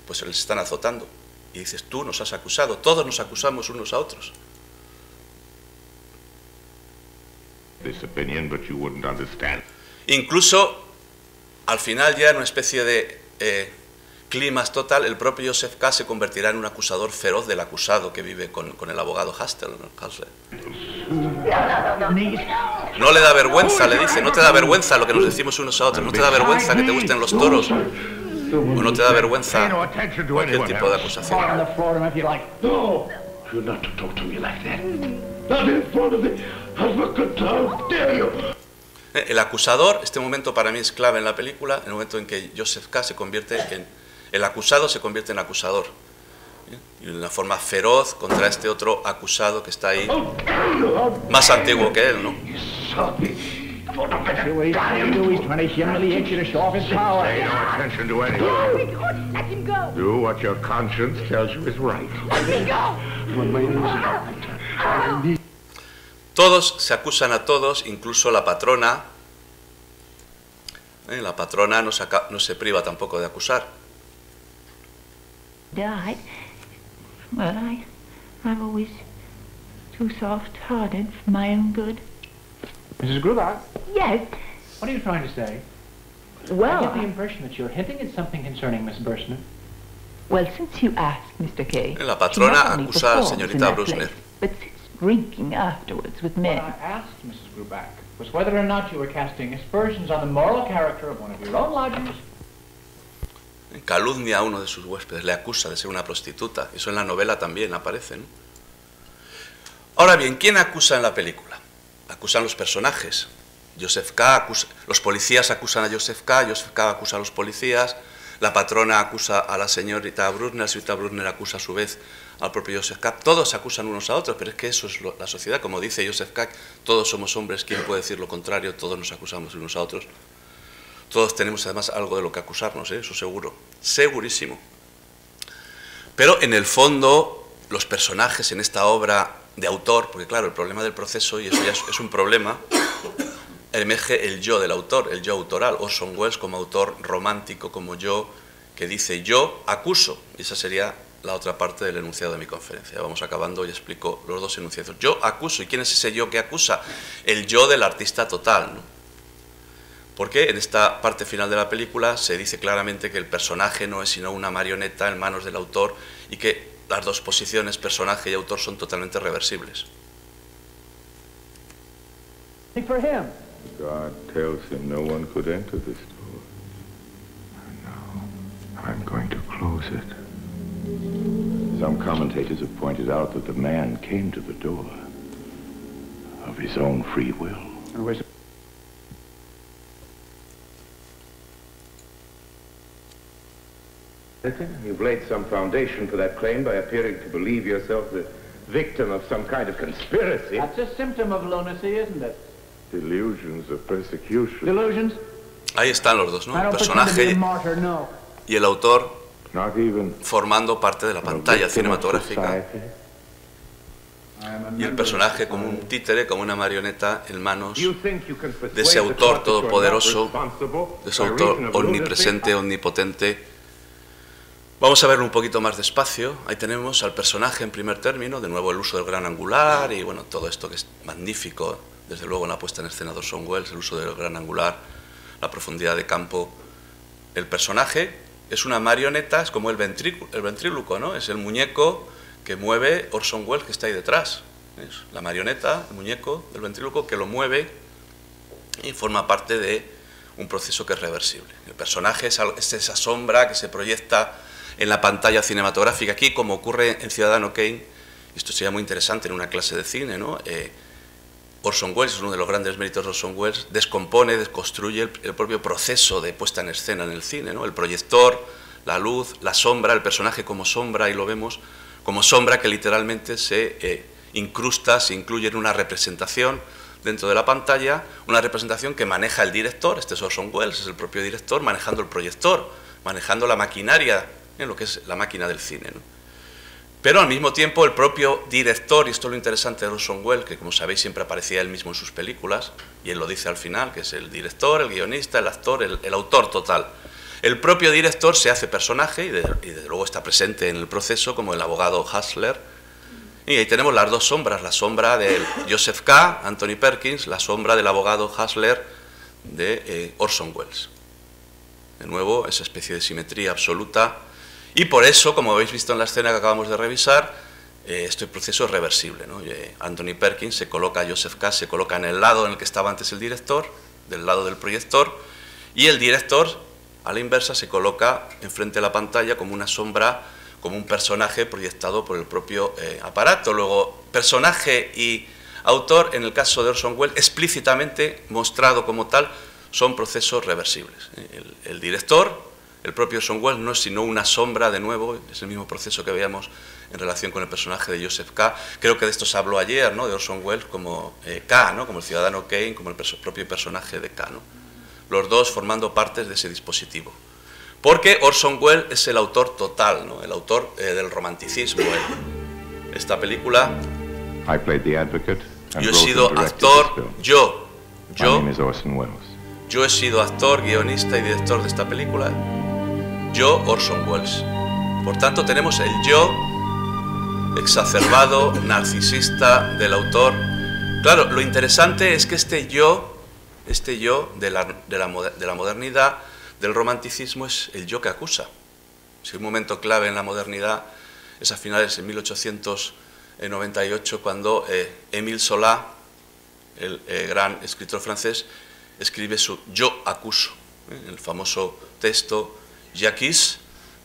pues les están azotando. Y dices, tú nos has acusado. Todos nos acusamos unos a otros. Incluso al final, ya en una especie de clímax total, el propio Joseph K. se convertirá en un acusador feroz del acusado que vive con el abogado Hassler, ¿no? No le da vergüenza, le dice, no te da vergüenza lo que nos decimos unos a otros, no te da vergüenza que te gusten los toros, o no te da vergüenza cualquier tipo de acusación. El acusador, este momento para mí es clave en la película, el momento en que Joseph K. se convierte en... El acusado se convierte en acusador. Y de una forma feroz contra este otro acusado que está ahí, más antiguo que él, ¿no? Todos se acusan a todos, incluso la patrona. La patrona no se priva tampoco de acusar. Died? Well, I'm always too soft-hearted for my own good. Mrs. Gruback? Yes? What are you trying to say? Well, I get the impression that you're hinting at something concerning Miss Brusner. Well, since you asked, Mr. K. La patrona acusa a la señorita Brusner. But drinking afterwards with men. What I asked Mrs. Gruback was whether or not you were casting aspersions on the moral character of one of your own lodgers. Calumnia a uno de sus huéspedes, le acusa de ser una prostituta. Eso en la novela también aparece, ¿no? Ahora bien, ¿quién acusa en la película? Acusan los personajes. Joseph K. acusa, los policías acusan a Joseph K. Acusa a los policías, la patrona acusa a la señorita Brusner, la señorita Brusner acusa a su vez al propio Joseph K. Todos se acusan unos a otros, pero es que eso es la sociedad, como dice Joseph K. Todos somos hombres, ¿quién puede decir lo contrario? Todos nos acusamos unos a otros. Todos tenemos además algo de lo que acusarnos, eso seguro, segurísimo. Pero en el fondo, los personajes en esta obra de autor, porque claro, el problema del proceso, y eso ya es un problema, emerge el yo del autor, el yo autoral. Orson Welles como autor romántico, como yo, que dice yo acuso, y esa sería la otra parte del enunciado de mi conferencia. Vamos acabando y explico los dos enunciados. Yo acuso. ¿Y quién es ese yo que acusa? El yo del artista total, ¿no? Porque en esta parte final de la película se dice claramente que el personaje no es sino una marioneta en manos del autor y que las dos posiciones, personaje y autor, son totalmente reversibles. God tells him no one could enter this door. And now I'm going to close it. Some commentators have pointed out that the man came to the door of his own free will. You've laid some foundation for that claim by appearing to believe yourself the victim of some kind of conspiracy. That's a symptom of lunacy, isn't it? Delusions of persecution. Delusions? Ahí están los dos, ¿no? El personaje y el autor formando parte de la pantalla cinematográfica. Y el personaje como un títere, como una marioneta en manos de ese autor todopoderoso, de ese autor omnipresente, omnipotente. Vamos a verlo un poquito más despacio. Ahí tenemos al personaje en primer término, de nuevo el uso del gran angular y bueno, todo esto que es magnífico, desde luego en la puesta en escena de Orson Welles, el uso del gran angular, la profundidad de campo. El personaje es una marioneta, es como el ventríloco, ¿no? Es el muñeco que mueve Orson Welles, que está ahí detrás. Es la marioneta, el muñeco del ventríloco que lo mueve y forma parte de un proceso que es reversible. El personaje es esa sombra que se proyecta en la pantalla cinematográfica. Aquí, como ocurre en Ciudadano Kane, esto sería muy interesante en una clase de cine, ¿no? Orson Welles, es uno de los grandes méritos de Orson Welles, descompone, desconstruye el propio proceso de puesta en escena en el cine, ¿no? El proyector, la luz, la sombra, el personaje como sombra, y lo vemos como sombra que literalmente se incrusta, se incluye en una representación dentro de la pantalla, una representación que maneja el director. Este es Orson Welles, es el propio director, manejando el proyector, manejando la maquinaria, en lo que es la máquina del cine, ¿no? Pero al mismo tiempo el propio director, y esto es lo interesante de Orson Welles, que como sabéis siempre aparecía él mismo en sus películas, y él lo dice al final, que es el director, el guionista, el actor, el autor total. El propio director se hace personaje y desde luego está presente en el proceso como el abogado Hustler. Y ahí tenemos las dos sombras, la sombra de Joseph K., Anthony Perkins, la sombra del abogado Hustler de Orson Welles. De nuevo, esa especie de simetría absoluta. Y por eso, como habéis visto en la escena que acabamos de revisar, este proceso es reversible, ¿no? Anthony Perkins se coloca, Joseph K. se coloca en el lado en el que estaba antes el director, del lado del proyector, y el director, a la inversa, se coloca enfrente de la pantalla como una sombra, como un personaje proyectado por el propio aparato. Luego, personaje y autor, en el caso de Orson Welles, explícitamente mostrado como tal, son procesos reversibles. El director, el propio Orson Welles, no es sino una sombra, de nuevo, es el mismo proceso que veíamos en relación con el personaje de Joseph K. Creo que de esto se habló ayer, ¿no? De Orson Welles como K, ¿no? Como el ciudadano Kane, como el propio personaje de K, ¿no? Los dos formando partes de ese dispositivo. Porque Orson Welles es el autor total, ¿no? El autor del romanticismo. Esta película, yo he sido actor, yo he sido actor, guionista y director de esta película. Yo, Orson Welles. Por tanto, tenemos el yo exacerbado, narcisista del autor. Claro, lo interesante es que este yo de la modernidad, del romanticismo, es el yo que acusa. Es un momento clave en la modernidad, es a finales de 1898, cuando Émile Zola, el gran escritor francés, escribe su Yo acuso, el famoso texto Jacques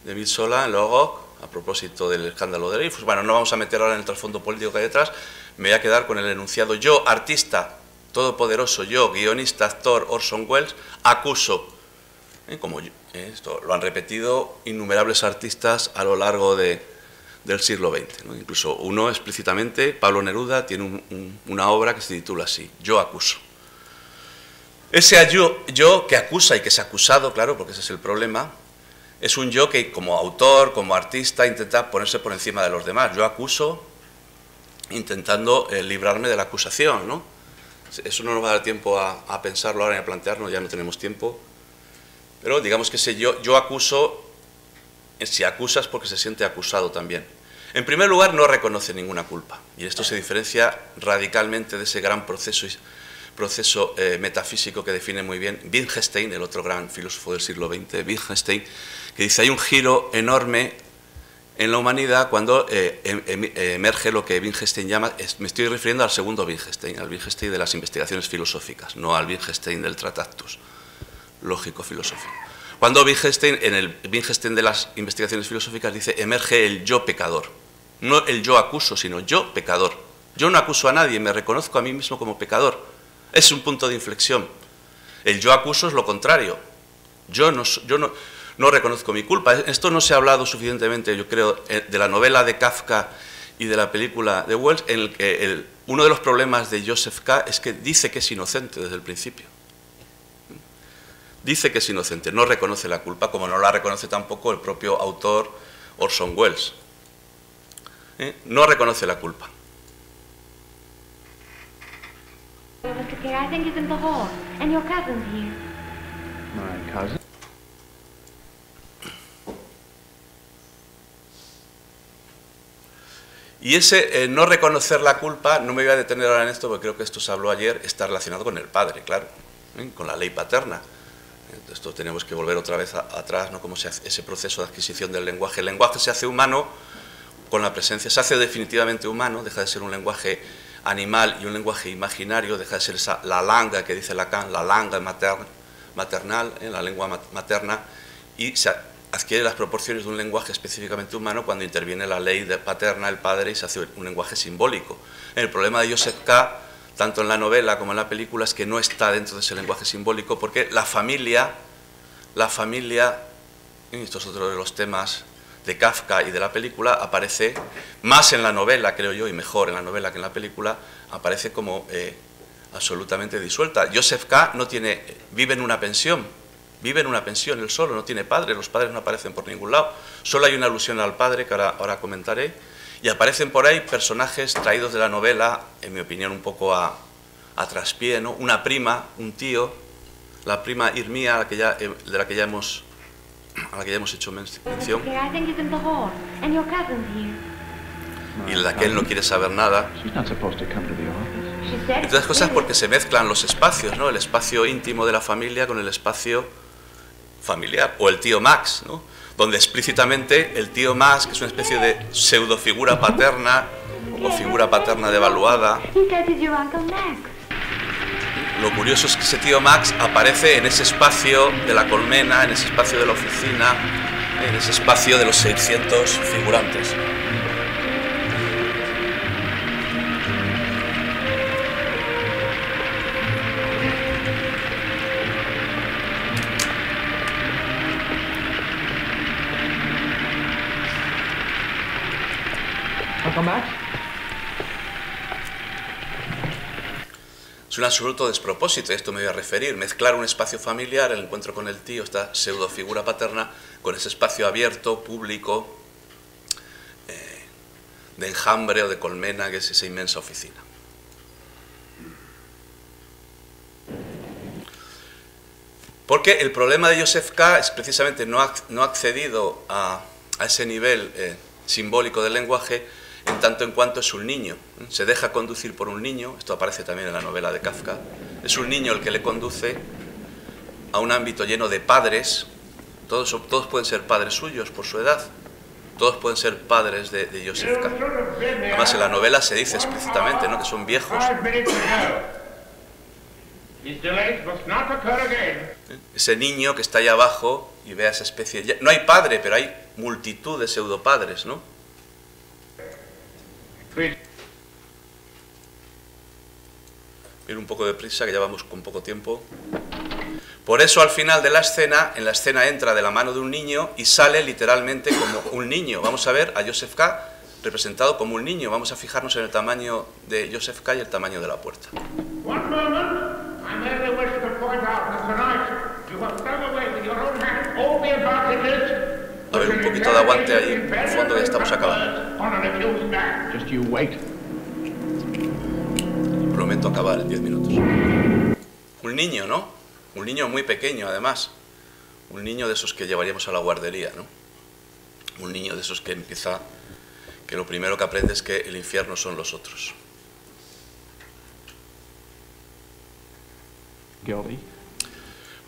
de Émile Zola en L'Europe, a propósito del escándalo de Dreyfus. Bueno, no vamos a meter ahora en el trasfondo político que hay detrás, me voy a quedar con el enunciado: yo, artista todopoderoso, yo, guionista, actor, Orson Welles, acuso. Esto lo han repetido innumerables artistas a lo largo del siglo XX, ¿no? Incluso uno explícitamente, Pablo Neruda, tiene una obra que se titula así, Yo acuso. Ese yo que acusa y que es acusado, claro, porque ese es el problema, es un yo que como autor, como artista, intenta ponerse por encima de los demás. Yo acuso intentando librarme de la acusación, ¿no? Eso no nos va a dar tiempo a pensarlo ahora y a plantearnos, ya no tenemos tiempo. Pero digamos que ese yo acuso si acusa es porque se siente acusado también. En primer lugar, no reconoce ninguna culpa, y esto se diferencia radicalmente de ese gran proceso metafísico que define muy bien Wittgenstein, el otro gran filósofo del siglo XX, Wittgenstein, que dice: hay un giro enorme en la humanidad cuando emerge lo que Wittgenstein llama, me estoy refiriendo al segundo Wittgenstein, al Wittgenstein de las investigaciones filosóficas, no al Wittgenstein del Tractatus lógico-filosófico. Cuando Wittgenstein, en el Wittgenstein de las investigaciones filosóficas, dice: emerge el yo pecador, no el yo acuso, sino yo pecador. Yo no acuso a nadie, me reconozco a mí mismo como pecador. Es un punto de inflexión. El yo acuso es lo contrario. Yo no reconozco mi culpa. Esto no se ha hablado suficientemente, yo creo, de la novela de Kafka y de la película de Wells, en el que uno de los problemas de Joseph K. es que dice que es inocente desde el principio. Dice que es inocente, no reconoce la culpa, como no la reconoce tampoco el propio autor Orson Welles. No reconoce la culpa. Y ese no reconocer la culpa, no me voy a detener ahora en esto porque creo que esto se habló ayer, está relacionado con el padre, claro, con la ley paterna. Esto tenemos que volver otra vez atrás, ¿no? Cómo se hace ese proceso de adquisición del lenguaje. El lenguaje se hace humano con la presencia, se hace definitivamente humano, deja de ser un lenguaje animal y un lenguaje imaginario, deja de ser la langa que dice Lacan, la langa maternal, la lengua materna, y se adquiere las proporciones de un lenguaje específicamente humano cuando interviene la ley paterna, el padre, y se hace un lenguaje simbólico. El problema de Joseph K., tanto en la novela como en la película, es que no está dentro de ese lenguaje simbólico, porque la familia, y esto es otro de los temas de Kafka y de la película, aparece más en la novela, creo yo, y mejor en la novela que en la película, aparece como absolutamente disuelta. Joseph K. vive en una pensión, él solo, no tiene padre, los padres no aparecen por ningún lado, solo hay una alusión al padre que ahora comentaré, y aparecen por ahí personajes traídos de la novela, en mi opinión un poco a traspié, ¿no? Una prima, un tío, la prima Irmía, de la que ya hemos hecho mención, y de la que él no quiere saber nada. Entre otras cosas porque se mezclan los espacios, ¿no? El espacio íntimo de la familia con el espacio familiar, o el tío Max, ¿no? Donde explícitamente el tío Max, que es una especie de pseudofigura paterna o figura paterna devaluada. Lo curioso es que ese tío Max aparece en ese espacio de la colmena, en ese espacio de la oficina, en ese espacio de los 600 figurantes. Es un absoluto despropósito, a esto me voy a referir, mezclar un espacio familiar, el encuentro con el tío, esta pseudofigura paterna, con ese espacio abierto, público, de enjambre o de colmena, que es esa inmensa oficina. Porque el problema de Joseph K. es precisamente no ha accedido a ese nivel simbólico del lenguaje, en tanto en cuanto es un niño. Se deja conducir por un niño, esto aparece también en la novela de Kafka, es un niño el que le conduce a un ámbito lleno de padres, todos pueden ser padres suyos por su edad, todos pueden ser padres de Joseph K. Además en la novela se dice explícitamente, ¿no?, que son viejos. Ese niño que está allá abajo y ve a esa especie, no hay padre, pero hay multitud de pseudopadres, ¿no? Ir un poco de prisa, que ya vamos con poco tiempo. Por eso al final de la escena, en la escena entra de la mano de un niño y sale literalmente como un niño. Vamos a ver a Joseph K. representado como un niño. Vamos a fijarnos en el tamaño de Joseph K. y el tamaño de la puerta. A ver, un poquito de aguante ahí, en el fondo ya estamos acabando. Prometo acabar en 10 minutos. Un niño, ¿no? Un niño muy pequeño, además. Un niño de esos que llevaríamos a la guardería, ¿no? Un niño de esos que empieza, que lo primero que aprende es que el infierno son los otros. Guilty.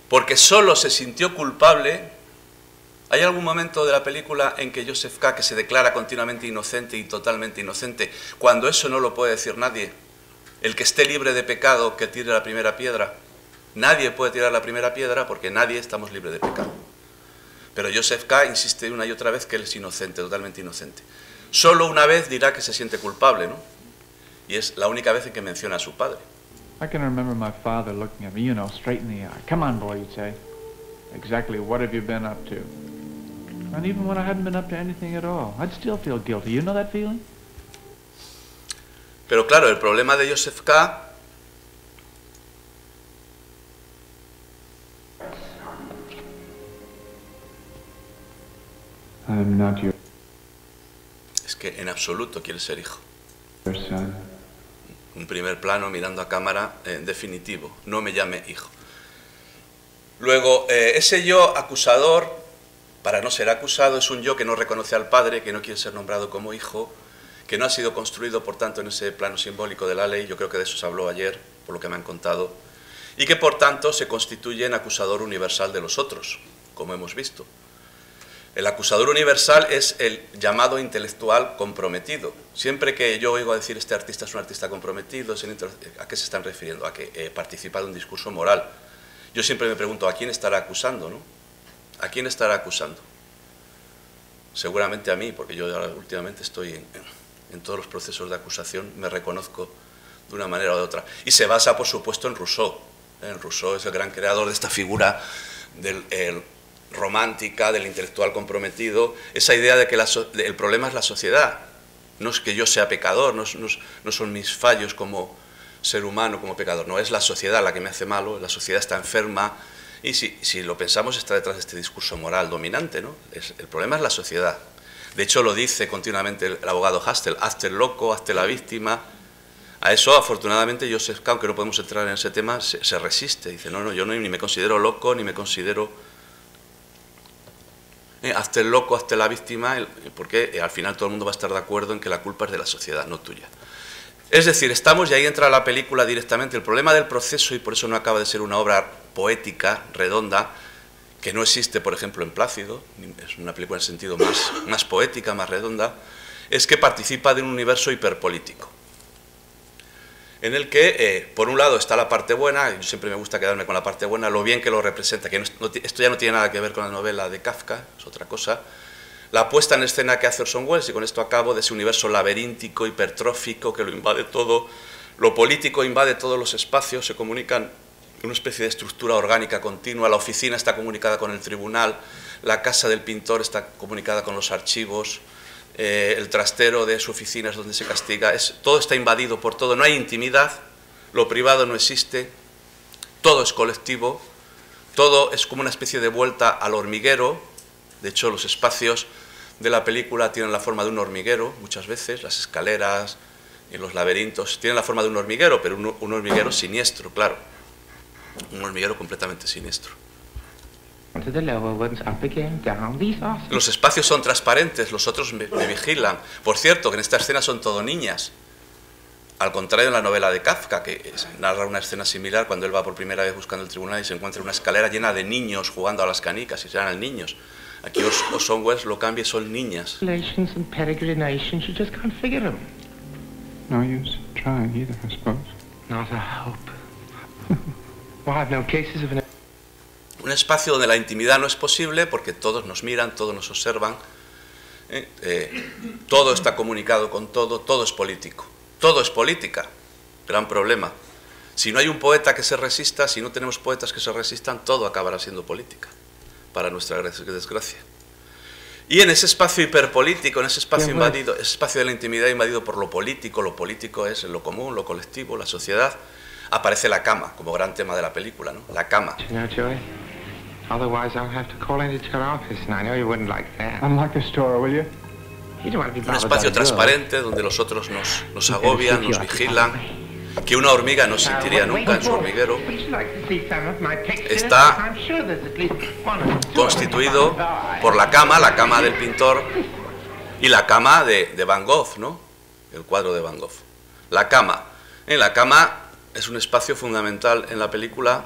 Porque solo se sintió culpable. ¿Hay algún momento de la película en que Joseph K. que se declara continuamente inocente y totalmente inocente, cuando eso no lo puede decir nadie? El que esté libre de pecado, que tire la primera piedra. Nadie puede tirar la primera piedra porque nadie estamos libres de pecado. Pero Joseph K. insiste una y otra vez que él es inocente, totalmente inocente. Solo una vez dirá que se siente culpable, ¿no? Y es la única vez en que menciona a su padre. I can remember my father looking at me, you know, straight in the eye. Come on, boy, you'd say. Exactly what have you been up to? And even when I hadn't been up to anything at all, I'd still feel guilty. You know that feeling? Pero claro, el problema de Joseph K. I'm not your es que en absoluto quiere ser hijo. son. Un primer plano mirando a cámara, definitivo, no me llame hijo. Luego, ese yo acusador, para no ser acusado, es un yo que no reconoce al padre, que no quiere ser nombrado como hijo, que no ha sido construido, por tanto, en ese plano simbólico de la ley, yo creo que de eso se habló ayer, por lo que me han contado, y que, por tanto, se constituye en acusador universal de los otros, como hemos visto. El acusador universal es el llamado intelectual comprometido. Siempre que yo oigo decir este artista es un artista comprometido, ¿a qué se están refiriendo? A que participa de un discurso moral. Yo siempre me pregunto, ¿a quién estará acusando, no? ¿A quién estará acusando? Seguramente a mí, porque yo ahora últimamente estoy en todos los procesos de acusación, me reconozco de una manera o de otra. Y se basa, por supuesto, en Rousseau. Rousseau es el gran creador de esta figura del romántica, del intelectual comprometido, esa idea de que el problema es la sociedad, no es que yo sea pecador, no son mis fallos como ser humano, como pecador, no, es la sociedad la que me hace malo, la sociedad está enferma, y si lo pensamos está detrás de este discurso moral dominante, ¿no? El problema es la sociedad. De hecho lo dice continuamente el abogado Hustel, hazte el loco, hazte la víctima. A eso afortunadamente Joseph K., aunque no podemos entrar en ese tema, se resiste, dice, no, yo ni me considero loco, ni me considero... hazte el loco, hazte la víctima, porque al final todo el mundo va a estar de acuerdo en que la culpa es de la sociedad, no tuya. Es decir, estamos, y ahí entra la película directamente, el problema del proceso, y por eso no acaba de ser una obra poética, redonda, que no existe, por ejemplo, en Plácido, es una película en sentido más poética, más redonda, es que participa de un universo hiperpolítico, en el que, por un lado, está la parte buena, yo siempre me gusta quedarme con la parte buena, lo bien que lo representa, que esto ya no tiene nada que ver con la novela de Kafka, es otra cosa, la puesta en escena que hace Orson Welles, y con esto acabo, de ese universo laberíntico, hipertrófico, que lo invade todo, lo político invade todos los espacios, se comunican en una especie de estructura orgánica continua, la oficina está comunicada con el tribunal, la casa del pintor está comunicada con los archivos, el trastero de su oficina es donde se castiga, todo está invadido por todo, no hay intimidad, lo privado no existe, todo es colectivo, todo es como una especie de vuelta al hormiguero. De hecho los espacios de la película tienen la forma de un hormiguero muchas veces, las escaleras y los laberintos tienen la forma de un hormiguero, pero un hormiguero siniestro, claro, un hormiguero completamente siniestro. Los espacios son transparentes, los otros me vigilan. Por cierto, que en esta escena son todo niñas. Al contrario de la novela de Kafka, que narra una escena similar cuando él va por primera vez buscando el tribunal y se encuentra una escalera llena de niños jugando a las canicas y serán niños. Aquí Orson Welles lo cambia y son niñas. No use trying either, I suppose. Not a hope. Well, I've known cases of an... Un espacio donde la intimidad no es posible porque todos nos miran, todos nos observan, todo está comunicado con todo, todo es político, todo es política, gran problema. Si no hay un poeta que se resista, si no tenemos poetas que se resistan, todo acabará siendo política, para nuestra desgracia. Y en ese espacio hiperpolítico, en ese espacio invadido, ese espacio de la intimidad invadido por lo político es lo común, lo colectivo, la sociedad, aparece la cama como gran tema de la película, ¿no? La cama. Otherwise, I'll have to call into your office, and I know you wouldn't like that. Unlock the store, will you? You don't want to be Un bothered espacio by the transparente donde los otros nos agobian, nos vigilan. que una hormiga no sentiría nunca en su hormiguero, está constituido por la cama del pintor y la cama de Van Gogh, ¿no? El cuadro de Van Gogh. La cama. En la cama es un espacio fundamental en la película.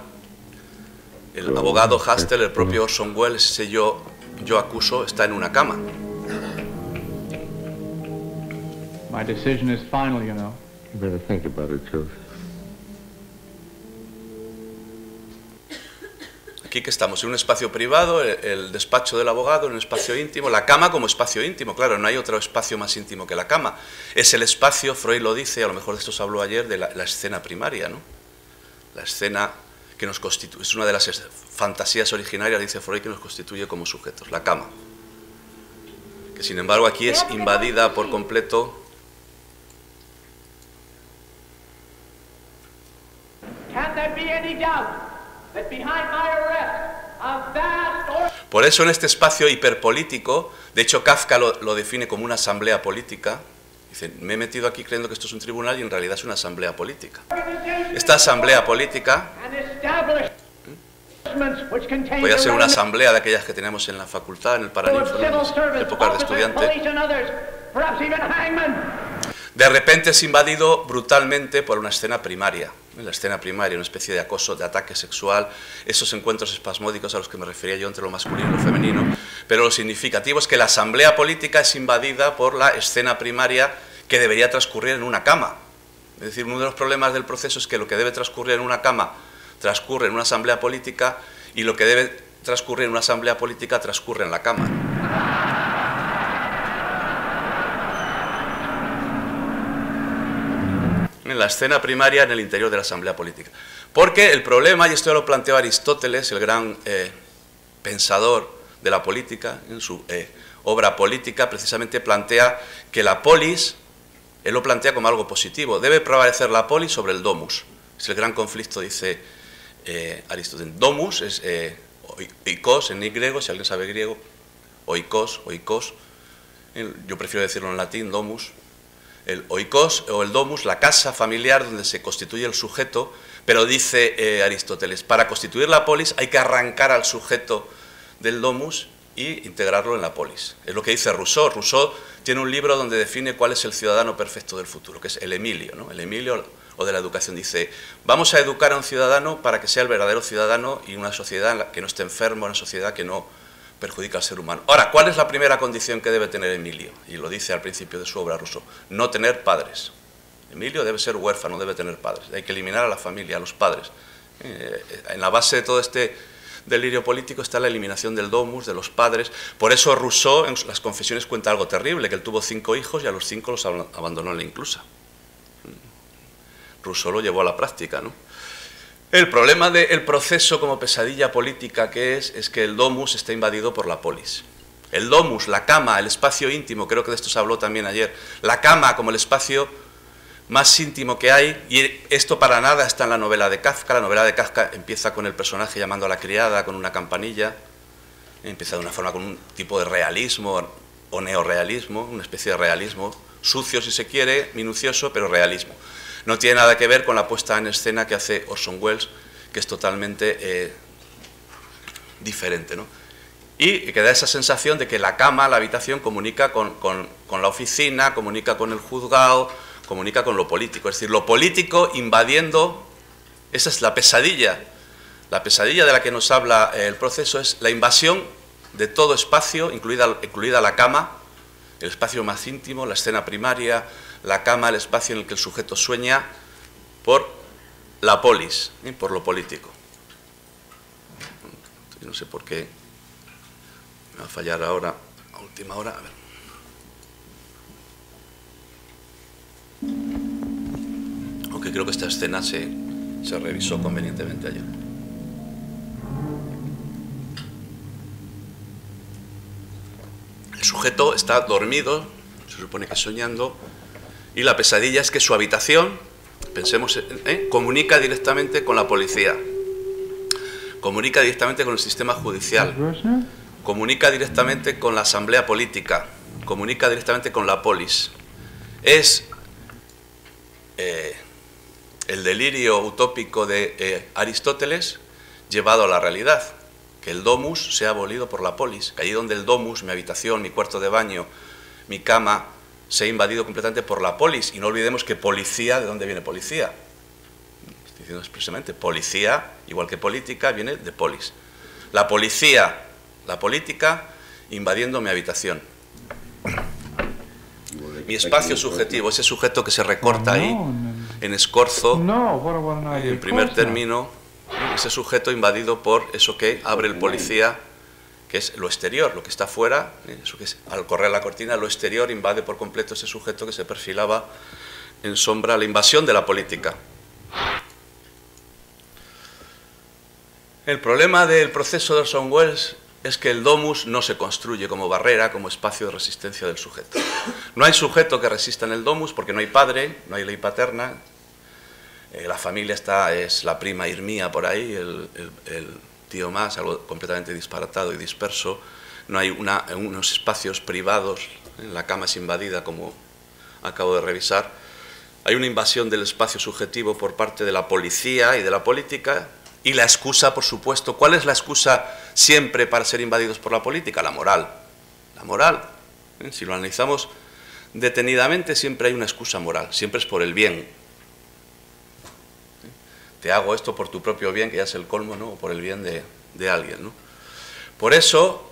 El abogado Hustle, el propio Orson Welles, ese yo acuso, está en una cama. My decision is final, you know. You better think about it, Joseph. Aquí que estamos, en un espacio privado, el despacho del abogado, en un espacio íntimo, la cama como espacio íntimo, claro, no hay otro espacio más íntimo que la cama. Es el espacio, Freud lo dice, a lo mejor de esto se habló ayer, de la escena primaria, ¿no? La escena que nos constituye, es una de las fantasías originarias, dice Freud, que nos constituye como sujetos, la cama. Que sin embargo aquí es invadida por completo. Por eso en este espacio hiperpolítico, de hecho Kafka lo define como una asamblea política, dice, me he metido aquí creyendo que esto es un tribunal y en realidad es una asamblea política. Esta asamblea política podía ser una asamblea de aquellas que teníamos en la facultad, en el Paraninfo, en épocas de estudiante. De repente es invadido brutalmente por una escena primaria. La escena primaria, una especie de acoso, de ataque sexual, esos encuentros espasmódicos a los que me refería yo entre lo masculino y lo femenino, pero lo significativo es que la asamblea política es invadida por la escena primaria que debería transcurrir en una cama. Es decir, uno de los problemas del proceso es que lo que debe transcurrir en una cama transcurre en una asamblea política y lo que debe transcurrir en una asamblea política transcurre en la cama. En la escena primaria, en el interior de la asamblea política. Porque el problema, y esto ya lo planteó Aristóteles, el gran pensador de la política, en su obra Política, precisamente plantea que la polis, él lo plantea como algo positivo, debe prevalecer la polis sobre el domus. Es el gran conflicto, dice Aristóteles. Domus es oikos en griego, si alguien sabe griego, oikos, yo prefiero decirlo en latín, domus. El oikos o el domus, la casa familiar donde se constituye el sujeto, pero dice Aristóteles, para constituir la polis hay que arrancar al sujeto del domus y integrarlo en la polis. Es lo que dice Rousseau. Rousseau tiene un libro donde define cuál es el ciudadano perfecto del futuro, que es el Emilio, ¿no? El Emilio o de la educación. Dice, vamos a educar a un ciudadano para que sea el verdadero ciudadano y una sociedad en la que no esté enfermo, una sociedad que no perjudica al ser humano. Ahora, ¿cuál es la primera condición que debe tener Emilio? Y lo dice al principio de su obra Rousseau, no tener padres. Emilio debe ser huérfano, debe tener padres. Hay que eliminar a la familia, a los padres. En la base de todo este delirio político está la eliminación del domus, de los padres. Por eso Rousseau en las Confesiones cuenta algo terrible, que él tuvo 5 hijos y a los 5 los abandonó en la inclusa. Rousseau lo llevó a la práctica, ¿no? El problema del proceso como pesadilla política que es que el domus está invadido por la polis. El domus, la cama, el espacio íntimo, creo que de esto se habló también ayer, la cama como el espacio más íntimo que hay, y esto para nada está en la novela de Kafka. La novela de Kafka empieza con el personaje llamando a la criada con una campanilla, empieza de una forma con un tipo de realismo o neorrealismo, una especie de realismo, sucio si se quiere, minucioso, pero realismo. No tiene nada que ver con la puesta en escena que hace Orson Welles, que es totalmente diferente, ¿no? Y que da esa sensación de que la cama, la habitación, comunica con la oficina, comunica con el juzgado, comunica con lo político. Es decir, lo político invadiendo, esa es la pesadilla. La pesadilla de la que nos habla el proceso es la invasión de todo espacio, incluida la cama, el espacio más íntimo, la escena primaria, la cama, el espacio en el que el sujeto sueña, por la polis, por lo político. Yo no sé por qué me va a fallar ahora, a última hora. A ver. Aunque creo que esta escena se revisó convenientemente ayer. El sujeto está dormido, se supone que soñando, y la pesadilla es que su habitación, pensemos, comunica directamente con la policía, comunica directamente con el sistema judicial, comunica directamente con la asamblea política, comunica directamente con la polis. Es el delirio utópico de Aristóteles llevado a la realidad, que el domus sea abolido por la polis, que allí donde el domus, mi habitación, mi cuarto de baño, mi cama, sea invadido completamente por la polis. Y no olvidemos que policía, ¿de dónde viene policía? Estoy diciendo expresamente, policía, igual que política, viene de polis. La policía, la política, invadiendo mi habitación. Mi espacio subjetivo, ese sujeto que se recorta ahí, en escorzo, en primer término, ese sujeto invadido por eso que abre el policía, que es lo exterior, lo que está fuera, eso que es, al correr la cortina, lo exterior invade por completo ese sujeto que se perfilaba en sombra, la invasión de la política. El problema del proceso de Orson Welles es que el domus no se construye como barrera, como espacio de resistencia del sujeto. No hay sujeto que resista en el domus porque no hay padre, no hay ley paterna, la familia es la prima Irmía por ahí, el tío más, algo completamente disparatado y disperso, no hay unos espacios privados, la cama es invadida como acabo de revisar, hay una invasión del espacio subjetivo por parte de la policía y de la política, y la excusa, por supuesto, ¿cuál es la excusa siempre para ser invadidos por la política? La moral. La moral, si lo analizamos detenidamente, siempre hay una excusa moral, siempre es por el bien. Te hago esto por tu propio bien, que ya es el colmo, ¿no? O por el bien de alguien, ¿no? Por eso,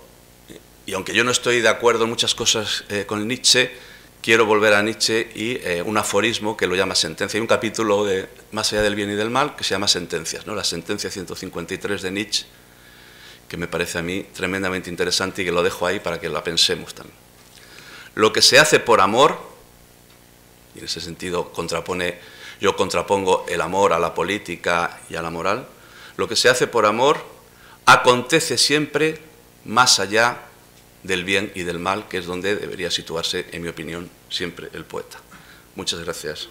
y aunque yo no estoy de acuerdo en muchas cosas con Nietzsche, quiero volver a Nietzsche y un aforismo que lo llama sentencia. Hay un capítulo de Más allá del bien y del mal que se llama Sentencias, ¿no? La sentencia 153 de Nietzsche, que me parece a mí tremendamente interesante y que lo dejo ahí para que la pensemos también. Lo que se hace por amor, y en ese sentido yo contrapongo el amor a la política y a la moral, lo que se hace por amor acontece siempre más allá del bien y del mal, que es donde debería situarse, en mi opinión, siempre el poeta. Muchas gracias.